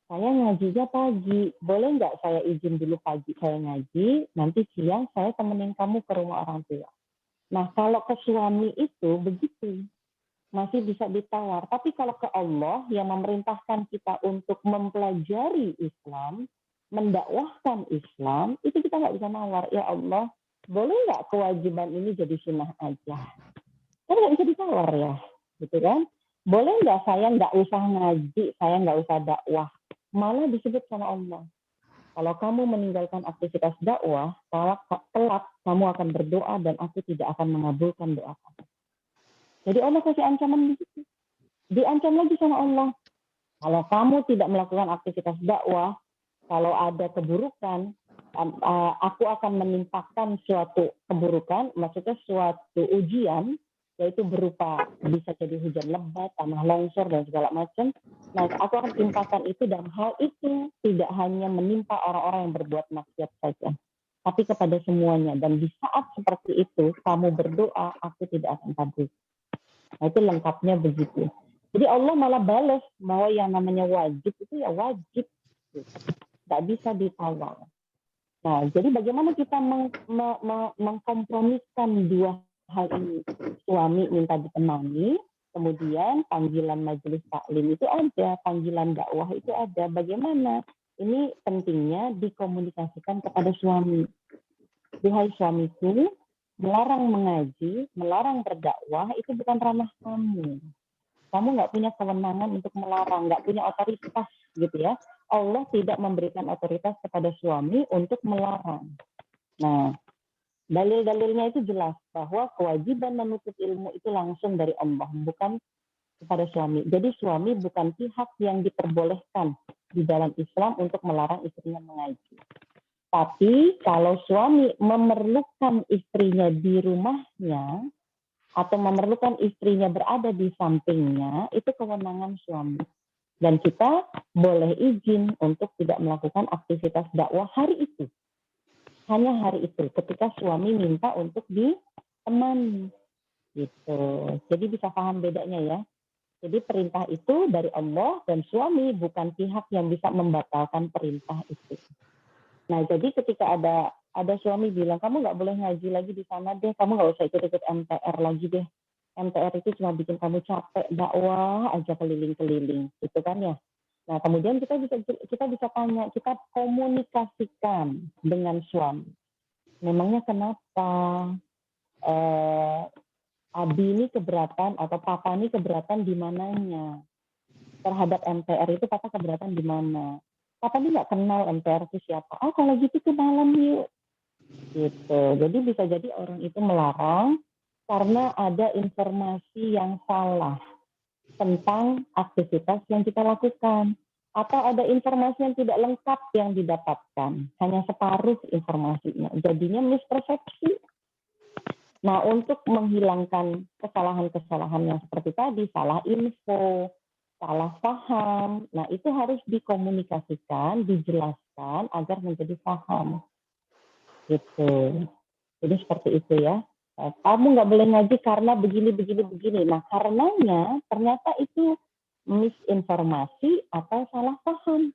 Saya ngajinya pagi, boleh nggak saya izin dulu pagi saya ngaji, nanti siang saya temenin kamu ke rumah orang tua. Nah, kalau ke suami itu begitu, masih bisa ditawar. Tapi kalau ke Allah yang memerintahkan kita untuk mempelajari Islam, mendakwahkan Islam, itu kita nggak bisa nawar. Ya Allah, boleh nggak kewajiban ini jadi sunnah aja? Kan nggak bisa ditawar ya, gitu kan? Boleh nggak saya nggak usah ngaji, saya nggak usah dakwah? Malah disebut sama Allah. Kalau kamu meninggalkan aktivitas dakwah, kelak kamu akan berdoa dan aku tidak akan mengabulkan doa kamu. Jadi Allah kasih ancaman di situ. Diancam lagi sama Allah. Kalau kamu tidak melakukan aktivitas dakwah, kalau ada keburukan, aku akan menimpakan suatu keburukan, maksudnya suatu ujian, yaitu berupa bisa jadi hujan lebat, tanah longsor, dan segala macam. Nah, aku akan timpakan itu, dan hal itu tidak hanya menimpa orang-orang yang berbuat maksiat saja, tapi kepada semuanya. Dan di saat seperti itu, kamu berdoa, aku tidak akan kabul. Nah, itu lengkapnya begitu. Jadi Allah malah balas bahwa yang namanya wajib itu ya wajib. Nggak bisa ditawar. Nah, jadi bagaimana kita mengkompromikan dua hal ini? Suami minta ditemani, kemudian panggilan majelis taklim itu ada, panggilan dakwah itu ada. Bagaimana? Ini pentingnya dikomunikasikan kepada suami. Duhai suamiku, melarang mengaji, melarang berdakwah itu bukan ranah kamu. Kamu nggak punya kewenangan untuk melarang, nggak punya otoritas gitu ya. Allah tidak memberikan otoritas kepada suami untuk melarang. Nah, dalil-dalilnya itu jelas bahwa kewajiban menuntut ilmu itu langsung dari Allah, bukan kepada suami. Jadi suami bukan pihak yang diperbolehkan di dalam Islam untuk melarang istrinya mengaji. Tapi kalau suami memerlukan istrinya di rumahnya atau memerlukan istrinya berada di sampingnya, itu kewenangan suami. Dan kita boleh izin untuk tidak melakukan aktivitas dakwah hari itu. Hanya hari itu, ketika suami minta untuk ditemani. Gitu. Jadi bisa paham bedanya ya. Jadi perintah itu dari Allah dan suami bukan pihak yang bisa membatalkan perintah itu. Nah, jadi ketika ada suami bilang, kamu nggak boleh ngaji lagi di sana deh, kamu nggak usah ikut-ikut MTR lagi deh. MTR itu cuma bikin kamu capek, dakwah aja keliling-keliling, gitu kan ya. Nah, kemudian kita bisa tanya, kita komunikasikan dengan suami. Memangnya kenapa Abi ini keberatan atau Papa ini keberatan di mananya? Terhadap MTR itu Papa keberatan di mana? Papa ini nggak kenal MTR itu siapa. Oh, kalau gitu kenalan yuk. Gitu. Jadi bisa jadi orang itu melarang karena ada informasi yang salah tentang aktivitas yang kita lakukan. Atau ada informasi yang tidak lengkap yang didapatkan. Hanya separuh informasinya. Jadinya mispersepsi. Nah, untuk menghilangkan kesalahan-kesalahan yang seperti tadi, salah info, salah paham, nah itu harus dikomunikasikan, dijelaskan agar menjadi paham. Gitu. Jadi seperti itu ya. Kamu nggak boleh ngaji karena begini. Nah, karenanya ternyata itu misinformasi atau salah paham.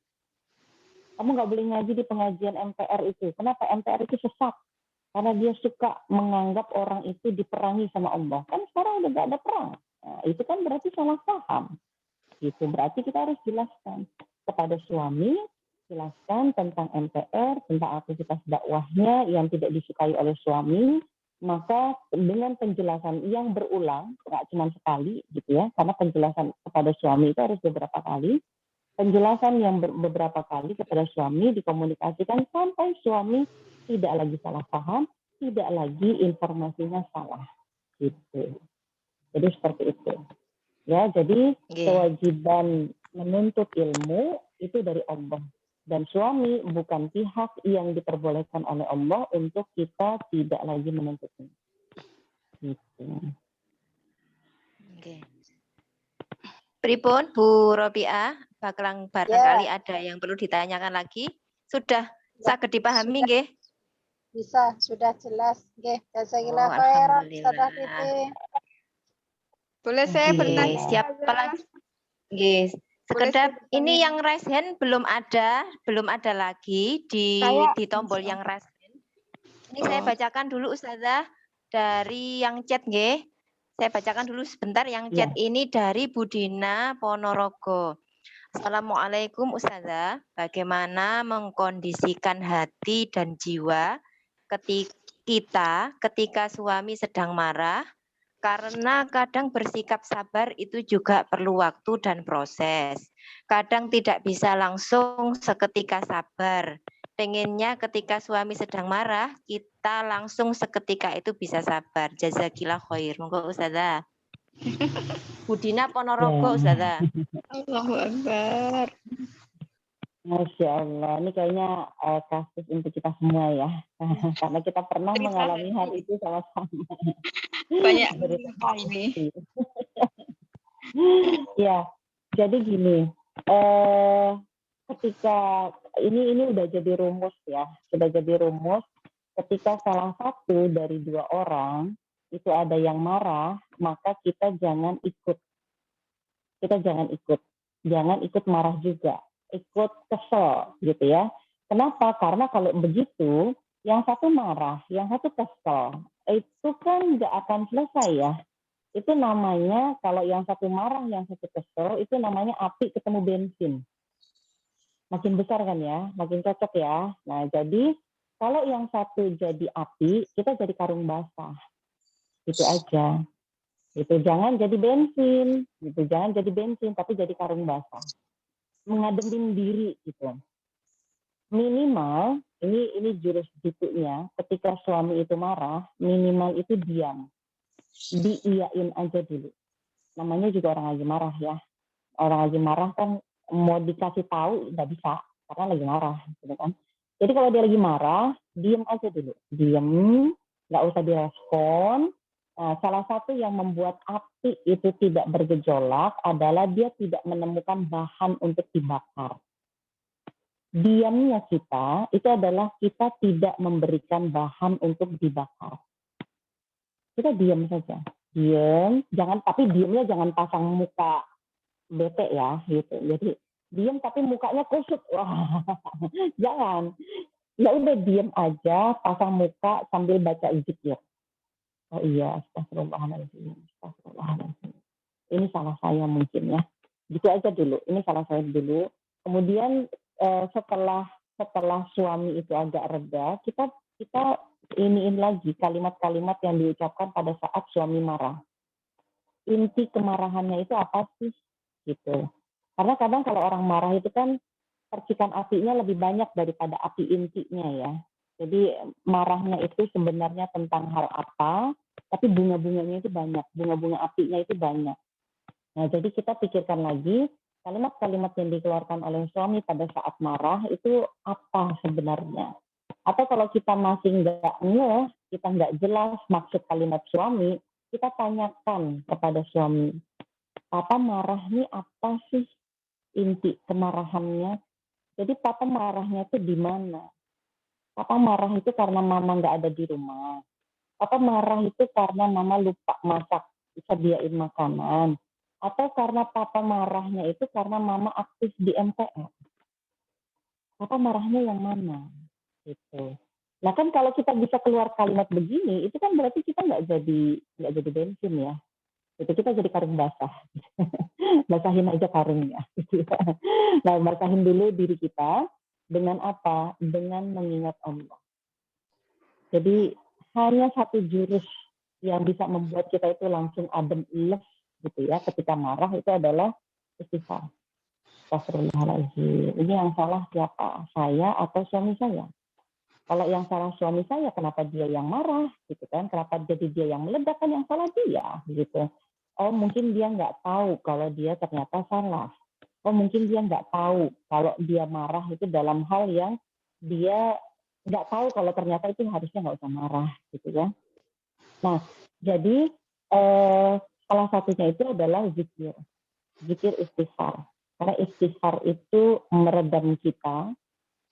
Kamu nggak boleh ngaji di pengajian MTR itu. Kenapa? MTR itu sesat. Karena dia suka menganggap orang itu diperangi sama Allah. Kan sekarang udah nggak ada perang. Nah, itu kan berarti salah paham. Gitu. Berarti kita harus jelaskan kepada suami, jelaskan tentang MTR, tentang aktivitas dakwahnya yang tidak disukai oleh suami, maka dengan penjelasan yang berulang, nggak cuma sekali gitu ya, karena penjelasan kepada suami itu harus beberapa kali, penjelasan yang beberapa kali kepada suami dikomunikasikan sampai suami tidak lagi salah paham, tidak lagi informasinya salah. Gitu. Jadi seperti itu. Ya, jadi kewajiban menuntut ilmu itu dari Allah. Dan suami bukan pihak yang diperbolehkan oleh Allah untuk kita tidak lagi menuntutnya. Gitu. Oke. Pripun Bu Robiah, barangkali ada yang perlu ditanyakan lagi. Sudah saged dipahami nggih? Bisa, sudah jelas. Nggih, jazakillah Oh, khairan, alhamdulillah. Ustazah Titi. Boleh saya bertanya? Siapa lagi? Nggih. Sekedap ini yang raise hand belum ada lagi di tombol yang raise hand. Ini saya bacakan dulu Ustazah dari yang chat nggih. Saya bacakan dulu sebentar yang chat ini dari Budina Ponorogo. Assalamualaikum Ustazah, bagaimana mengkondisikan hati dan jiwa ketika suami sedang marah? Karena kadang bersikap sabar itu juga perlu waktu dan proses. Kadang tidak bisa langsung seketika sabar. Pengennya ketika suami sedang marah, kita langsung seketika itu bisa sabar. Jazakillah khair. Monggo Ustazah. Budina Ponorogo Ustazah. Allahu Akbar. Masya Allah, ini kayaknya kasus untuk kita semua ya, karena kita pernah mengalami hal itu sama-sama. Banyak ini. Ya, jadi gini, ketika ini udah jadi rumus ya, ketika salah satu dari dua orang itu ada yang marah, maka kita jangan ikut marah juga. Ikut kesel gitu ya. Kenapa? Karena kalau begitu, yang satu marah, yang satu kesel, itu kan nggak akan selesai ya. Itu namanya, kalau yang satu marah, yang satu kesel, itu namanya api ketemu bensin. Makin besar kan ya, makin cocok ya. Nah, jadi kalau yang satu jadi api, kita jadi karung basah. Itu aja. Itu jangan jadi bensin, tapi jadi karung basah. Mengademin diri gitu. Minimal ini jurus jitunya, ketika suami itu marah, minimal itu diam. Diiyain aja dulu. Namanya juga orang lagi marah ya. Orang lagi marah kan mau dikasih tahu nggak bisa karena lagi marah gitu kan. Jadi kalau dia lagi marah, diam aja dulu. Diam, nggak usah direspon. Nah, salah satu yang membuat api itu tidak bergejolak adalah dia tidak menemukan bahan untuk dibakar. Diamnya kita itu adalah kita tidak memberikan bahan untuk dibakar. Kita diam saja. Diam, tapi diamnya jangan pasang muka bete ya gitu. Jadi diam tapi mukanya kusut. Wah, jangan. Ya udah diam aja, pasang muka sambil baca zikir. Oh iya, astagfirullahaladzim. Ini salah saya mungkin ya. Gitu aja dulu. Ini salah saya dulu. Kemudian setelah suami itu agak reda, kita iniin lagi kalimat-kalimat yang diucapkan pada saat suami marah. Inti kemarahannya itu apa sih? Gitu. Karena kadang kalau orang marah itu kan percikan apinya lebih banyak daripada api intinya ya. Jadi marahnya itu sebenarnya tentang hal apa, tapi bunga-bunganya itu banyak, bunga-bunga apinya itu banyak. Nah, jadi kita pikirkan lagi, kalimat-kalimat yang dikeluarkan oleh suami pada saat marah itu apa sebenarnya. Atau kalau kita masih nggak ngeh, kita nggak jelas maksud kalimat suami, kita tanyakan kepada suami, papa marah nih apa sih inti kemarahannya? Jadi papa marahnya itu di mana? Papa marah itu karena mama nggak ada di rumah. Papa marah itu karena mama lupa masak, sediain makanan. Atau karena papa marahnya itu karena mama aktif di MTS. Papa marahnya yang mana? Gitu. Nah kan kalau kita bisa keluar kalimat begini, itu kan berarti kita nggak jadi bensin ya. Itu kita jadi karung basah. Basahin aja karungnya. Nah, basahin dulu diri kita dengan apa? Dengan mengingat Allah. Jadi hanya satu jurus yang bisa membuat kita itu langsung adem les gitu ya ketika marah itu adalah istighfar. Astagfirullahaladzim. Ini yang salah siapa? Saya atau suami saya? Kalau yang salah suami saya, kenapa dia yang marah, gitu kan? Kenapa jadi dia yang meledak, kan yang salah dia, gitu. Oh, mungkin dia nggak tahu kalau dia ternyata salah. Oh, mungkin dia nggak tahu kalau dia marah itu dalam hal yang dia nggak tahu kalau ternyata itu harusnya nggak usah marah, gitu ya. Nah, jadi salah satunya itu adalah zikir. Zikir istighfar. Karena istighfar itu meredam kita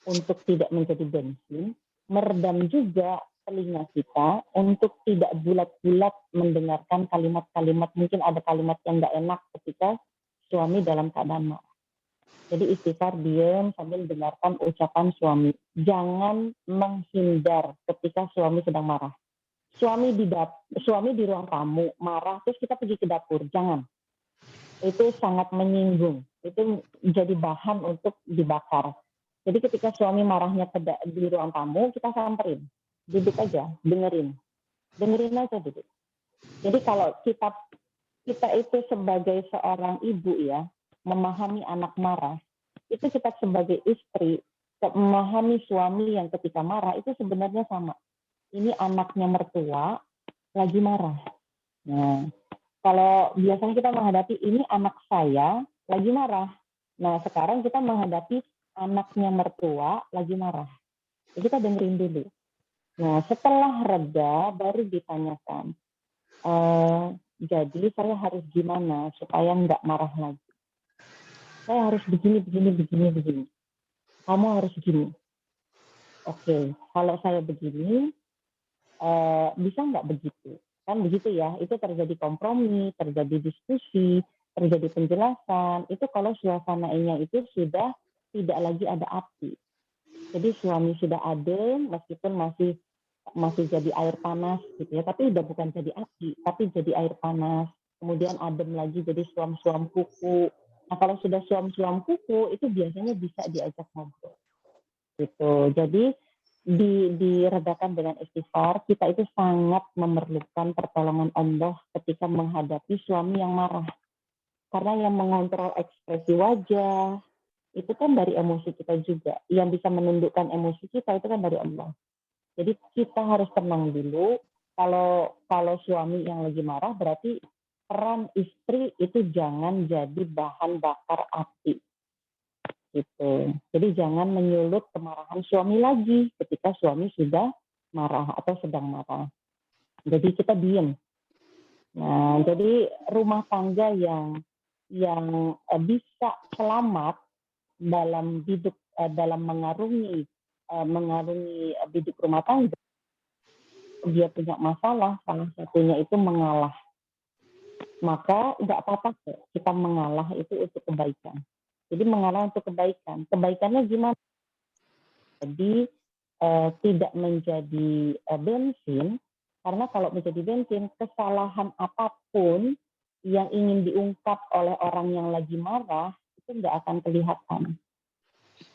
untuk tidak menjadi bensin, meredam juga telinga kita untuk tidak bulat-bulat mendengarkan kalimat-kalimat, mungkin ada kalimat yang nggak enak ketika suami dalam keadaan marah. Jadi istighfar, diam sambil dengarkan ucapan suami. Jangan menghindar ketika suami sedang marah. Suami di ruang tamu marah, terus kita pergi ke dapur, jangan. Itu sangat menyinggung. Itu jadi bahan untuk dibakar. Jadi ketika suami marahnya di ruang tamu, kita samperin. Duduk aja, dengerin aja duduk. Jadi kalau kita itu sebagai seorang ibu ya, memahami anak marah, itu kita sebagai istri, memahami suami yang ketika marah, itu sebenarnya sama. Ini anaknya mertua, lagi marah. Nah, kalau biasanya kita menghadapi ini anak saya, lagi marah. Nah, sekarang kita menghadapi anaknya mertua lagi marah. Jadi kita dengerin dulu. Nah, setelah reda baru ditanyakan, jadi saya harus gimana supaya nggak marah lagi? Saya harus begini. Kamu harus gini. Oke, kalau saya begini, bisa nggak begitu? Kan begitu ya, itu terjadi kompromi, terjadi diskusi, terjadi penjelasan. Itu kalau suasananya itu sudah tidak lagi ada api. Jadi suami sudah adem, meskipun masih jadi air panas gitu ya, tapi udah bukan jadi api, tapi jadi air panas. Kemudian adem lagi jadi suam-suam kuku. Nah kalau sudah suam-suam kuku itu biasanya bisa diajak ngobrol. Gitu. Jadi diredakan dengan istighfar, kita itu sangat memerlukan pertolongan Allah ketika menghadapi suami yang marah. Karena yang mengontrol ekspresi wajah, itu kan dari emosi kita juga. Yang bisa menundukkan emosi kita itu kan dari Allah. Jadi kita harus tenang dulu. Kalau suami yang lagi marah, berarti peran istri itu jangan jadi bahan bakar api. Gitu. Jadi jangan menyulut kemarahan suami lagi ketika suami sudah marah atau sedang marah. Jadi kita diam. Nah, jadi rumah tangga yang bisa selamat dalam hidup, dalam mengarungi hidup rumah tangga, dia punya masalah, salah satunya itu mengalah. Maka nggak apa-apa kita mengalah itu untuk kebaikan. Jadi mengalah untuk kebaikan. Kebaikannya gimana? Jadi tidak menjadi bensin, karena kalau menjadi bensin, kesalahan apapun yang ingin diungkap oleh orang yang lagi marah, itu nggak akan kelihatan.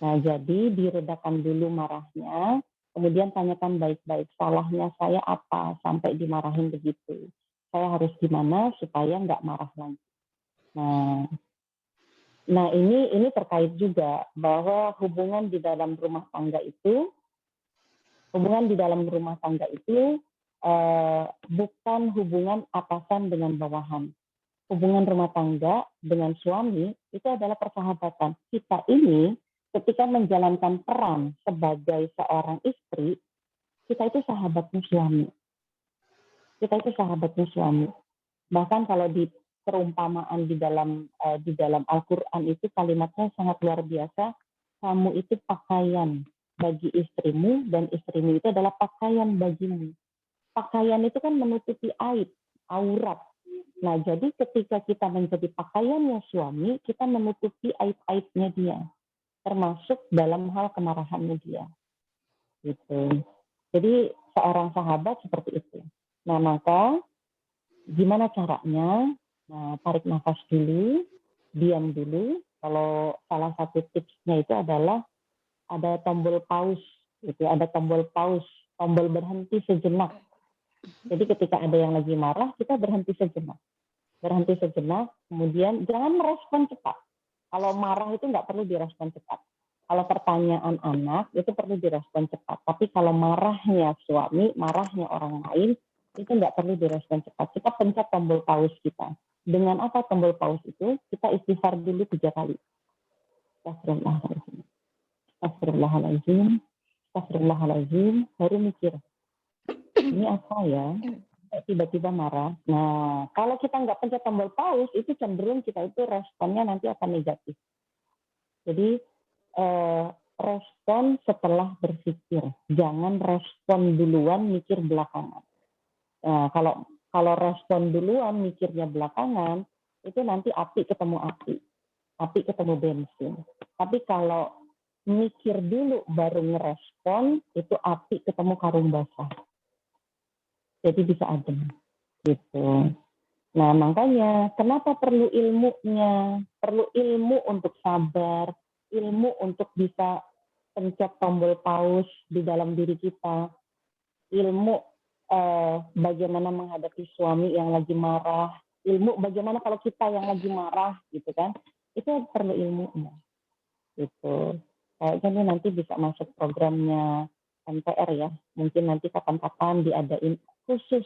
Nah, jadi diredakan dulu marahnya, kemudian tanyakan baik-baik, salahnya saya apa sampai dimarahin begitu. Saya harus gimana supaya nggak marah lagi. Nah ini terkait juga bahwa hubungan di dalam rumah tangga itu bukan hubungan atasan dengan bawahan. Hubungan rumah tangga dengan suami itu adalah persahabatan. Kita ini ketika menjalankan peran sebagai seorang istri, kita itu sahabatnya suami. Kita itu sahabatnya suami. Bahkan kalau di perumpamaan di dalam Al-Quran itu kalimatnya sangat luar biasa. Kamu itu pakaian bagi istrimu dan istrimu itu adalah pakaian bagimu. Pakaian itu kan menutupi aib, aurat. Nah, jadi ketika kita menjadi pakaiannya suami, kita menutupi aib-aibnya dia, termasuk dalam hal kemarahannya dia. Gitu. Jadi seorang sahabat seperti itu. Nah, maka gimana caranya? Nah, tarik nafas dulu, diam dulu. Kalau salah satu tipsnya itu adalah ada tombol pause, gitu. Ada tombol pause, tombol berhenti sejenak. Jadi ketika ada yang lagi marah, kita berhenti sejenak. Berhenti sejenak, kemudian jangan merespon cepat. Kalau marah itu nggak perlu direspon cepat. Kalau pertanyaan anak itu perlu direspon cepat. Tapi kalau marahnya suami, marahnya orang lain, itu nggak perlu direspon cepat. Kita pencet tombol pause kita. Dengan apa tombol pause itu? Kita istighfar dulu 3 kali. Astagfirullahaladzim. Astagfirullahaladzim. Astagfirullahaladzim. Baru mikir, ini apa ya? Tiba-tiba marah. Nah, kalau kita nggak pencet tombol pause, itu cenderung kita itu responnya nanti akan negatif. Jadi, respon setelah berpikir. Jangan respon duluan, mikir belakangan. Nah, kalau respon duluan, mikirnya belakangan, itu nanti api ketemu api. Api ketemu bensin. Tapi kalau mikir dulu baru ngerespon, itu api ketemu karung basah. Jadi bisa adem. Gitu. Nah, makanya kenapa perlu ilmunya? Perlu ilmu untuk sabar, ilmu untuk bisa pencet tombol pause di dalam diri kita, ilmu bagaimana menghadapi suami yang lagi marah, ilmu bagaimana kalau kita yang lagi marah, gitu kan? Itu perlu ilmunya. Gitu. Kayaknya nanti bisa masuk programnya MTR ya. Mungkin nanti kapan-kapan diadain khusus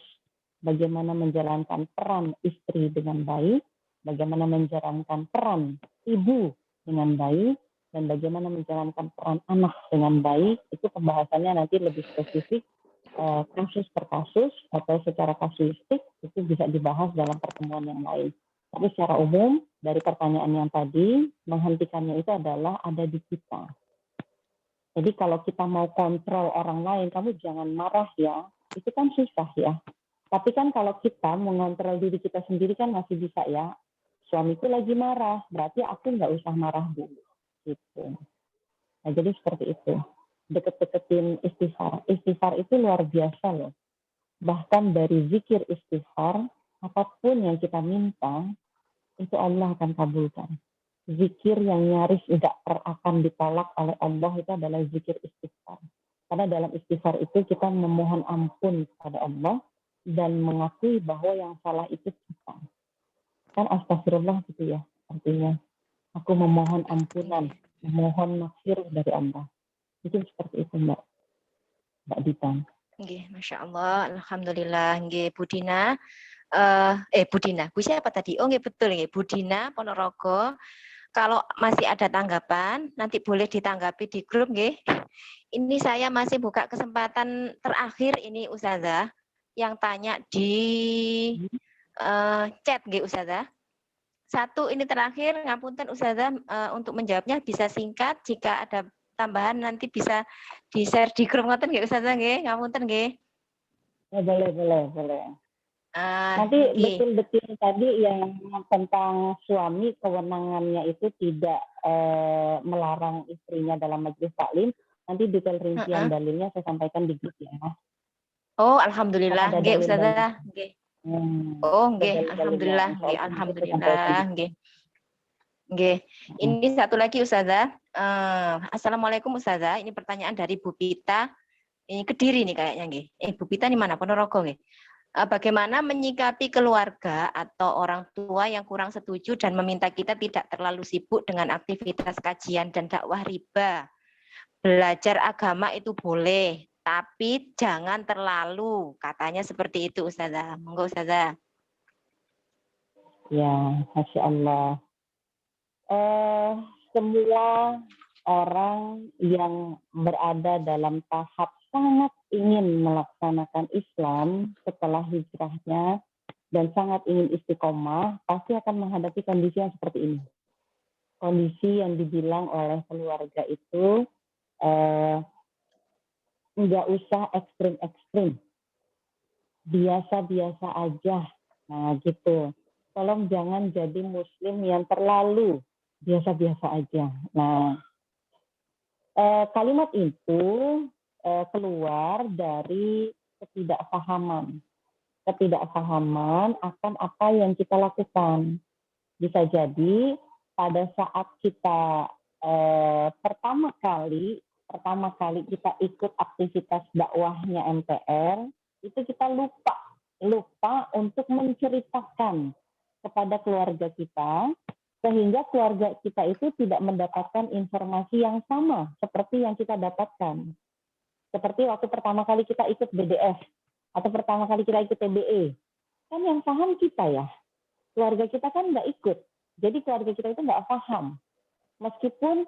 bagaimana menjalankan peran istri dengan baik, bagaimana menjalankan peran ibu dengan baik, dan bagaimana menjalankan peran anak dengan baik. Itu pembahasannya nanti lebih spesifik, kasus per kasus atau secara kasuistik, itu bisa dibahas dalam pertemuan yang lain. Tapi secara umum, dari pertanyaan yang tadi, menghentikannya itu adalah ada di kita. Jadi kalau kita mau kontrol orang lain, kamu jangan marah ya, itu kan susah ya. Tapi kan kalau kita mengontrol diri kita sendiri kan masih bisa ya. Suamiku lagi marah, berarti aku nggak usah marah dulu. Gitu. Nah, jadi seperti itu. Deket-deketin istighfar. Istighfar itu luar biasa loh. Bahkan dari zikir istighfar, apapun yang kita minta, itu Allah akan kabulkan. Zikir yang nyaris tidak akan ditolak oleh Allah itu adalah zikir istighfar. Karena dalam istighfar itu kita memohon ampun kepada Allah dan mengakui bahwa yang salah itu kita. Kan astagfirullah gitu ya, artinya aku memohon ampunan, memohon maghfirah dari Allah. Itu seperti itu Mbak Dita. Nggih, Masya Allah, Alhamdulillah, nggih Bu Dina. Bu Dina, Bu siapa tadi? Oh nggih betul nggih, Bu Dina Ponorogo. Kalau masih ada tanggapan, nanti boleh ditanggapi di grup nggih. Ini saya masih buka kesempatan terakhir ini Ustazah yang tanya di chat nggih Ustazah. Satu ini terakhir, ngapunten Ustazah untuk menjawabnya bisa singkat, jika ada tambahan nanti bisa di-share di grup ngoten nggih Ustazah nggih, ngapunten nggih. Ya, boleh. Nanti betul-betul tadi yang tentang suami kewenangannya itu tidak melarang istrinya dalam majelis taklim. Nanti detail rincian dalilnya saya sampaikan di grup ya. Oh, alhamdulillah, nggih Ustazah, nggih. Oh, nggih, alhamdulillah, nggih, alhamdulillah, nggih. Nggih. Ini satu lagi Ustazah. Assalamualaikum Ustazah. Ini pertanyaan dari Bu Pita. Ini Kediri nih kayaknya nggih. Bu Pita ini mana? Ponorogo nggih. Bagaimana menyikapi keluarga atau orang tua yang kurang setuju dan meminta kita tidak terlalu sibuk dengan aktivitas kajian dan dakwah riba. Belajar agama itu boleh, tapi jangan terlalu. Katanya seperti itu Ustazah. Monggo Ustazah. Ya, Masya Allah. Semua orang yang berada dalam tahap sangat ingin melaksanakan Islam setelah hijrahnya dan sangat ingin istiqomah, pasti akan menghadapi kondisi yang seperti ini. Kondisi yang dibilang oleh keluarga itu nggak usah ekstrim-ekstrim, biasa-biasa aja. Nah gitu. Tolong jangan jadi muslim yang terlalu biasa-biasa aja. Nah, kalimat itu keluar dari ketidakpahaman akan apa yang kita lakukan. Bisa jadi pada saat kita pertama kali kita ikut aktivitas dakwahnya MTR, itu kita lupa untuk menceritakan kepada keluarga kita, sehingga keluarga kita itu tidak mendapatkan informasi yang sama seperti yang kita dapatkan. Seperti waktu pertama kali kita ikut BDF, atau pertama kali kita ikut TBE, kan yang paham kita ya, keluarga kita kan nggak ikut, jadi keluarga kita itu nggak paham, meskipun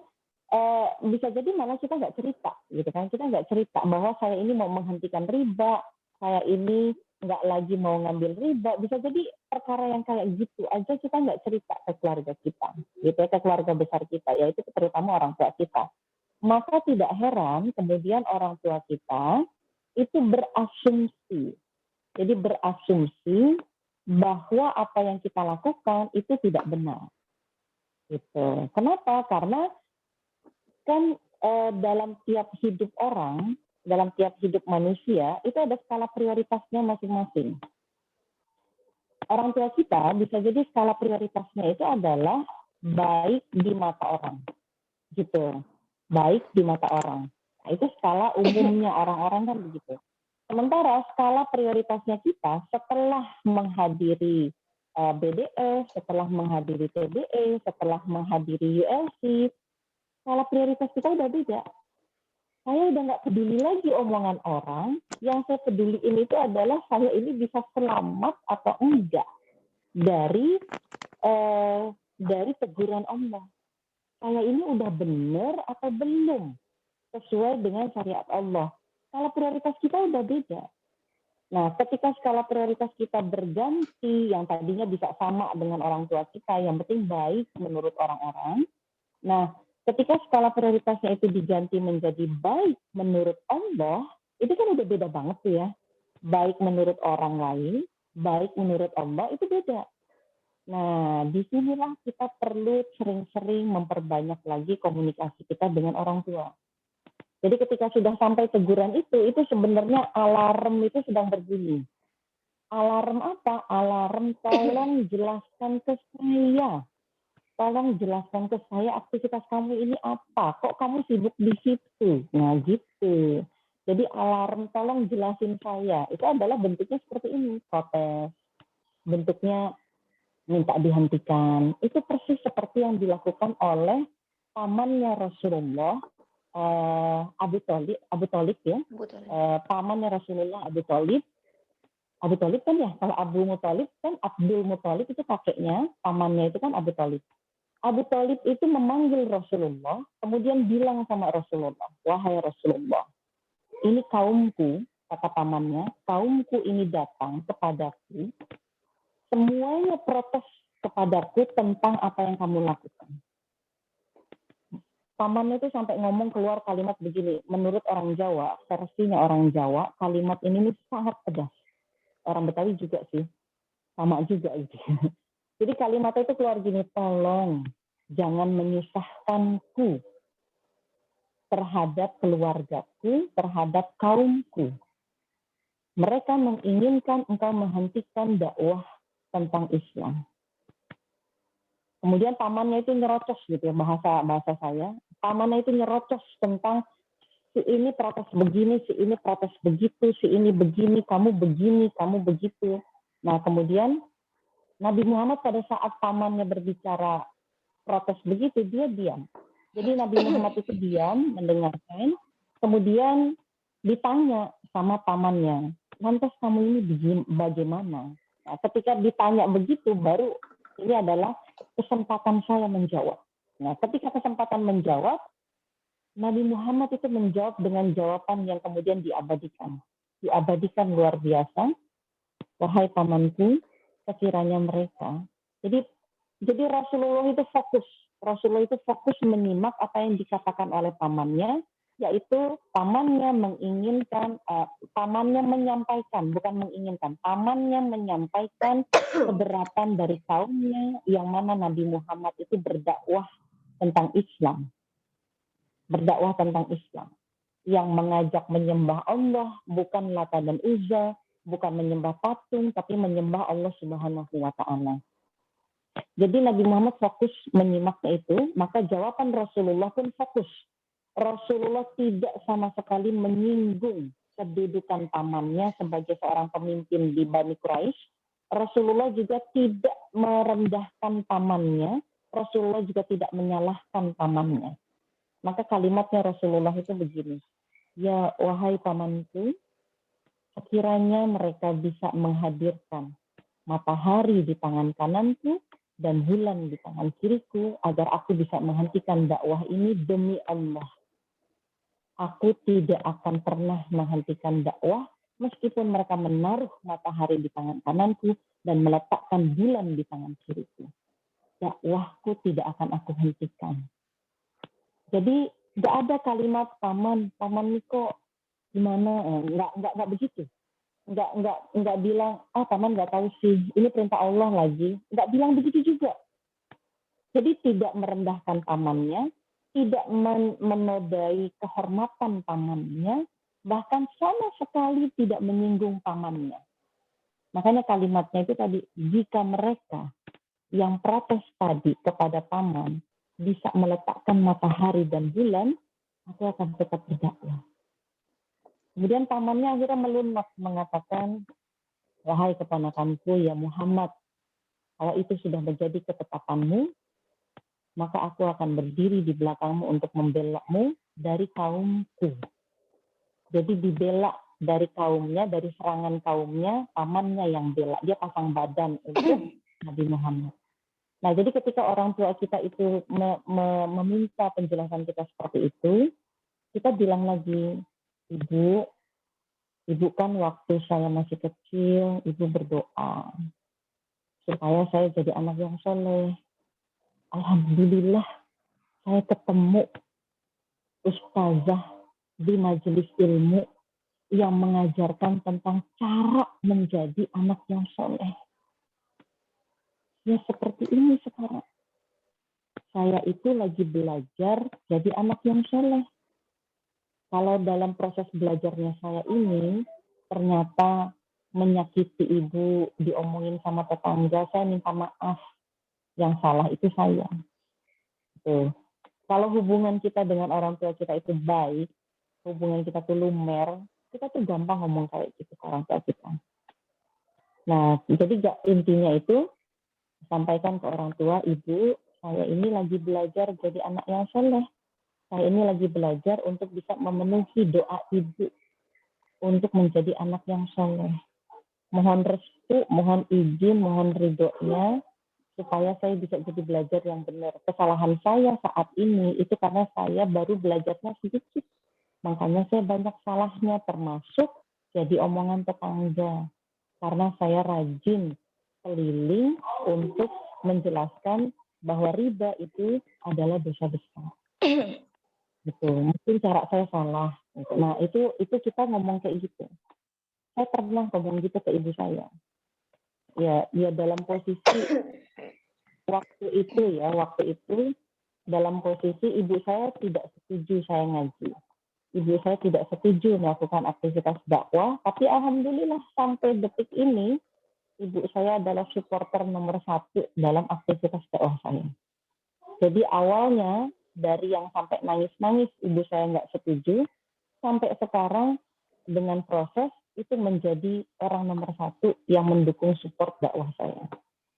bisa jadi malah kita nggak cerita, gitu kan, kita nggak cerita bahwa saya ini mau menghentikan riba, saya ini nggak lagi mau ngambil riba, bisa jadi perkara yang kayak gitu aja kita nggak cerita ke keluarga kita, gitu ya, ke keluarga besar kita, yaitu terutama orang tua kita. Maka tidak heran kemudian orang tua kita itu berasumsi. Jadi berasumsi bahwa apa yang kita lakukan itu tidak benar. Gitu. Kenapa? Karena kan dalam tiap hidup orang, dalam tiap hidup manusia, itu ada skala prioritasnya masing-masing. Orang tua kita bisa jadi skala prioritasnya itu adalah baik di mata orang. Gitu. Baik di mata orang. Nah, itu skala umumnya orang-orang kan begitu. Sementara skala prioritasnya kita setelah menghadiri BDS, setelah menghadiri TBE, setelah menghadiri ULC, skala prioritas kita udah beda. Saya udah nggak peduli lagi omongan orang, yang saya peduliin itu adalah saya ini bisa selamat atau enggak dari teguran Allah. Saya ini udah benar atau belum sesuai dengan syariat Allah. Skala prioritas kita udah beda. Nah, ketika skala prioritas kita berganti, yang tadinya bisa sama dengan orang tua kita, yang penting baik menurut orang-orang. Nah, ketika skala prioritasnya itu diganti menjadi baik menurut Allah, itu kan udah beda banget tuh ya. Baik menurut orang lain, baik menurut Allah, itu beda. Nah, disinilah kita perlu sering-sering memperbanyak lagi komunikasi kita dengan orang tua. Jadi ketika sudah sampai teguran itu sebenarnya alarm itu sedang berbunyi. Alarm apa? Alarm tolong jelaskan ke saya. Tolong jelaskan ke saya aktivitas kamu ini apa? Kok kamu sibuk di situ? Nah gitu. Jadi alarm tolong jelasin saya. Itu adalah bentuknya seperti ini. Protes. Bentuknya minta dihentikan. Itu persis seperti yang dilakukan oleh pamannya Rasulullah, Abu Thalib ya, pamannya Rasulullah Abu Thalib kan ya, kalau Abu Muthalib kan Abdul Muthalib itu kakeknya, pamannya itu kan Abu Thalib. Abu Thalib itu memanggil Rasulullah, kemudian bilang sama Rasulullah, wahai Rasulullah, ini kaumku, kata pamannya, kaumku ini datang kepadaku, semuanya protes kepadaku tentang apa yang kamu lakukan. Pamannya itu sampai ngomong keluar kalimat begini, menurut orang Jawa, versinya orang Jawa, kalimat ini sangat pedas. Orang Betawi juga sih, sama juga itu. Jadi kalimatnya itu keluar gini, tolong jangan menyusahkanku terhadap keluargaku, terhadap kaumku. Mereka menginginkan engkau menghentikan dakwah tentang Islam. Kemudian pamannya itu nyerocos gitu ya, bahasa saya. Pamannya itu nyerocos tentang si ini protes begini, si ini protes begitu, si ini begini, kamu begitu. Nah kemudian Nabi Muhammad pada saat pamannya berbicara protes begitu, dia diam. Jadi Nabi Muhammad itu diam, mendengarkan, kemudian ditanya sama pamannya, lantas kamu ini bagaimana? Nah, ketika ditanya begitu, baru ini adalah kesempatan saya menjawab. Nah, ketika kesempatan menjawab, Nabi Muhammad itu menjawab dengan jawaban yang kemudian diabadikan. Diabadikan luar biasa. Wahai pamanku, sekiranya mereka. Jadi Rasulullah itu fokus. Rasulullah itu fokus menyimak apa yang dikatakan oleh pamannya, yaitu pamannya menginginkan, pamannya menyampaikan, bukan menginginkan, pamannya menyampaikan keberatan dari kaumnya yang mana Nabi Muhammad itu berdakwah tentang Islam. Berdakwah tentang Islam. Yang mengajak menyembah Allah, bukan Lata dan Uzza, bukan menyembah patung, tapi menyembah Allah Subhanahu wa Ta'ala. Jadi Nabi Muhammad fokus menyimaknya itu, maka jawaban Rasulullah pun fokus. Rasulullah tidak sama sekali menyinggung kedudukan pamannya sebagai seorang pemimpin di Bani Quraisy. Rasulullah juga tidak merendahkan pamannya. Rasulullah juga tidak menyalahkan pamannya. Maka kalimatnya Rasulullah itu begini. Ya wahai pamanku, sekiranya mereka bisa menghadirkan matahari di tangan kananku dan bulan di tangan kiriku agar aku bisa menghentikan dakwah ini demi Allah. Aku tidak akan pernah menghentikan dakwah meskipun mereka menaruh matahari di tangan kananku dan meletakkan bulan di tangan kiriku. Dakwahku tidak akan aku hentikan. Jadi nggak ada kalimat paman ini kok gimana? Nggak begitu. Nggak bilang paman nggak tahu sih, ini perintah Allah lagi, nggak bilang begitu juga. Jadi tidak merendahkan pamannya, tidak menodai kehormatan pamannya, bahkan sama sekali tidak menyinggung pamannya. Makanya kalimatnya itu tadi, jika mereka yang protes tadi kepada paman bisa meletakkan matahari dan bulan, aku akan tetap berdakwah. Kemudian pamannya akhirnya melunak mengatakan, wahai keponakanku ya Muhammad, kalau itu sudah menjadi ketetapanmu, maka aku akan berdiri di belakangmu untuk membelamu dari kaumku. Jadi dibela dari kaumnya, dari serangan kaumnya, pamannya yang bela. Dia pasang badan untuk Nabi Muhammad. Nah, jadi ketika orang tua kita itu meminta penjelasan kita seperti itu, kita bilang lagi, Ibu kan waktu saya masih kecil, Ibu berdoa supaya saya jadi anak yang soleh. Alhamdulillah, saya ketemu ustazah di majelis ilmu yang mengajarkan tentang cara menjadi anak yang soleh. Ya seperti ini sekarang. Saya itu lagi belajar jadi anak yang soleh. Kalau dalam proses belajarnya saya ini, ternyata menyakiti ibu, diomongin sama tetangga, saya minta maaf. Yang salah itu saya. Tuh. Kalau hubungan kita dengan orang tua kita itu baik, hubungan kita tuh lumer, kita tuh gampang ngomong kayak gitu ke orang tua kita. Nah, jadi intinya itu, sampaikan ke orang tua, Ibu, saya ini lagi belajar jadi anak yang soleh. Saya ini lagi belajar untuk bisa memenuhi doa ibu untuk menjadi anak yang soleh. Mohon restu, mohon izin, mohon ridhonya supaya saya bisa jadi belajar yang benar. Kesalahan saya saat ini itu karena saya baru belajarnya sedikit. Makanya saya banyak salahnya termasuk jadi omongan tetangga. Karena saya rajin keliling untuk menjelaskan bahwa riba itu adalah dosa besar. Gitu. Mungkin cara saya salah. Nah, itu kita ngomong kayak gitu. Saya pernah ngomong gitu ke ibu saya. Ya dalam posisi waktu itu dalam posisi ibu saya tidak setuju saya ngaji. Ibu saya tidak setuju melakukan aktivitas dakwah, tapi alhamdulillah sampai detik ini ibu saya adalah supporter nomor 1 dalam aktivitas dakwah saya. Jadi awalnya dari yang sampai nangis-nangis ibu saya nggak setuju, sampai sekarang dengan proses itu menjadi orang nomor 1 yang mendukung support dakwah saya.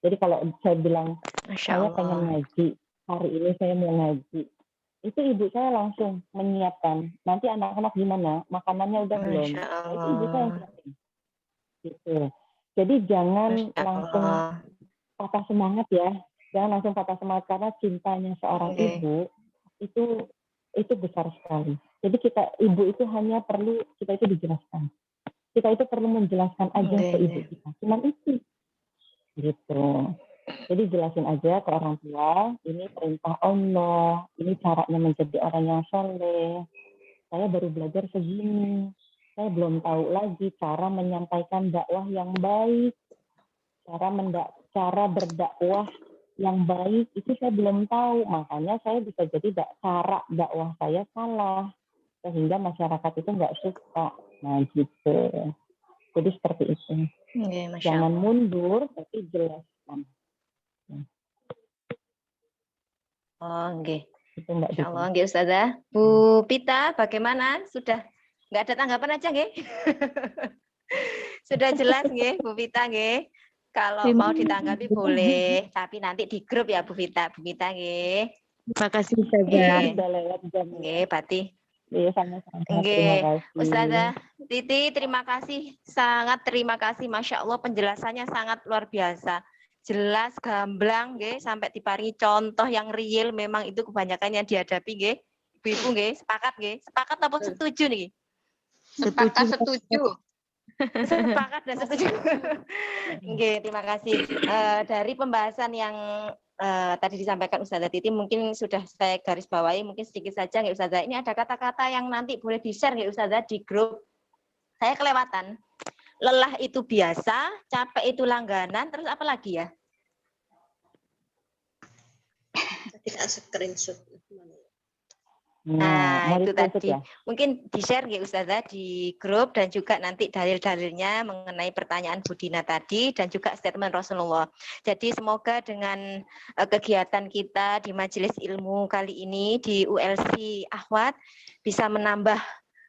Jadi kalau saya bilang, saya pengen ngaji, hari ini saya mau ngaji, itu ibu saya langsung menyiapkan, nanti anak-anak gimana, makanannya udah belum? Nah, itu ibu saya yang siapin. Gitu. Jadi jangan langsung patah semangat ya, jangan langsung patah semangat karena cintanya seorang ibu itu itu besar sekali. Jadi ibu itu hanya perlu kita itu dijelaskan. Kita itu perlu menjelaskan aja ke ibu kita. Cuman itu. Gitu. Jadi jelasin aja ke orang tua, ini perintah Allah, ini caranya menjadi orang yang soleh. Saya baru belajar segini. Saya belum tahu lagi cara menyampaikan dakwah yang baik. Cara berdakwah yang baik itu saya belum tahu. Makanya saya bisa jadi cara dakwah saya salah. Sehingga masyarakat itu nggak suka. Nah gitu. Jadi seperti itu. Jangan mundur, tapi jelaskan. Oh, nggih. Itu Mbak Insya Allah, nggih Ustazah. Bu Pita, bagaimana? Sudah nggak ada tanggapan aja, nggih? Sudah jelas, nggih, Bu Pita, nggih. Kalau mau ditanggapi boleh, tapi nanti di grup ya, Bu Pita. Bu Pita, nggih. Terima kasih Ustazah. Sudah lewat jam. Nggih, Pati. Iya, sama-sama. Terima Nggih, kasih. Ustazah Titi, terima kasih, sangat terima kasih, Masya Allah penjelasannya sangat luar biasa, jelas, gamblang, nggih, sampai diparingi contoh yang real, memang itu kebanyakan yang dihadapi, nggih, Ibu-ibu, nggih, sepakat, nggih, sepakat apa setuju nih? Sepakat, setuju. Sepakat dan setuju. Nggih, terima kasih. Dari pembahasan yang tadi disampaikan Ustazah Titi mungkin sudah saya garis bawahi, mungkin sedikit saja nggih Ustazah. Ini ada kata-kata yang nanti boleh di-share nggih Ustazah di grup. Saya kelewatan. Lelah itu biasa, capek itu langganan, terus apa lagi ya? Tidak screenshot. Nah, itu tadi. Ya? Mungkin di-share nggih Ustazah di grup dan juga nanti dalil-dalilnya mengenai pertanyaan Bu Dina tadi dan juga statement Rasulullah. Jadi semoga dengan kegiatan kita di Majelis Ilmu kali ini di ULC Ahwat bisa menambah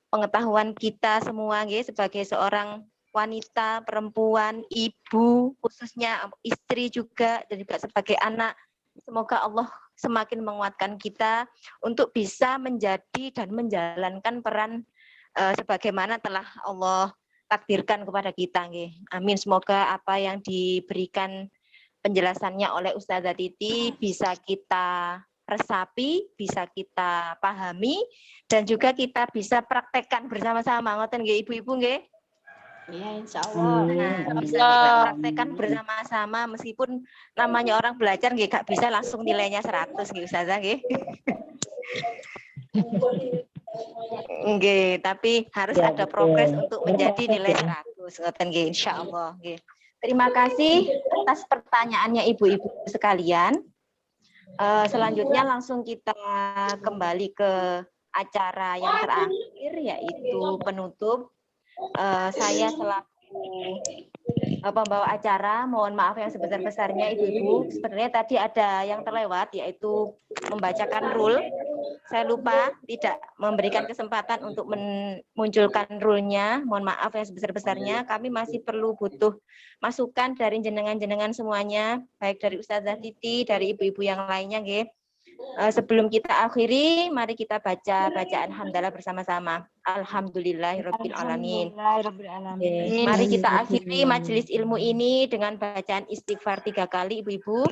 pengetahuan kita semua nggih sebagai seorang wanita, perempuan, ibu, khususnya istri juga dan juga sebagai anak. Semoga Allah semakin menguatkan kita untuk bisa menjadi dan menjalankan peran sebagaimana telah Allah takdirkan kepada kita. Amin. Semoga apa yang diberikan penjelasannya oleh Ustazah Titi bisa kita resapi, bisa kita pahami, dan juga kita bisa praktekkan bersama-sama. Ngoten nggih Ibu-ibu nggih? Iya, insya Allah. Nah, bisa kita praktekkan bersama-sama meskipun namanya orang belajar nggih gak bisa langsung nilainya 100 nggih Ustazah nggih. Nggih, tapi harus Ya, ada betul. progres untuk menjadi nilai 100 ngoten nggih insyaallah nggih. Terima kasih atas pertanyaannya Ibu-ibu sekalian. Selanjutnya langsung kita kembali ke acara yang terakhir yaitu penutup. Saya selaku pembawa acara, mohon maaf yang sebesar-besarnya Ibu-ibu. Sebenarnya tadi ada yang terlewat yaitu membacakan rule. Saya lupa tidak memberikan kesempatan untuk memunculkan rule-nya. Mohon maaf yang sebesar-besarnya. Kami masih butuh masukan dari jenengan-jenengan semuanya, baik dari Ustazah Titi, dari ibu-ibu yang lainnya, nggih. Sebelum kita akhiri, mari kita baca bacaan hamdalah bersama-sama. Alhamdulillahirabbil alamin. Mari kita akhiri majelis ilmu ini dengan bacaan istighfar 3 kali, Ibu-ibu.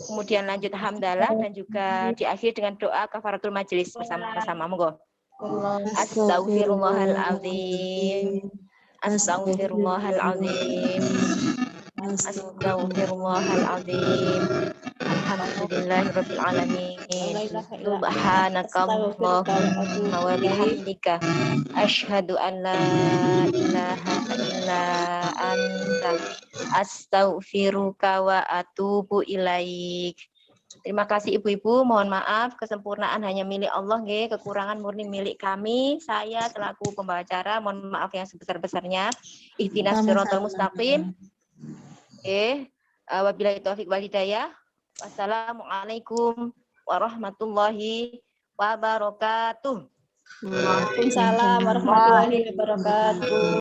Kemudian lanjut hamdalah dan juga diakhiri dengan doa kafaratul majelis bersama-sama. Monggo. Astaghfirullahalazim. Astaghfirullahalazim. Astaghfirullahalazim. Alhamdulillahirabbil alamin. Subhanakallahumma wa bihamdika asyhadu an la ilaha illa anta astaghfiruka wa atubu ilaik. Terima kasih Ibu-ibu, mohon maaf kesempurnaan hanya milik Allah nggih, kekurangan murni milik kami. Saya selaku pembawa acara mohon maaf yang sebesar-besarnya. Ihdinas siratal mustaqim. Wabillahi taufik wal hidayah. Wassalamualaikum warahmatullahi wabarakatuh. Waalaikumsalam warahmatullahi wabarakatuh.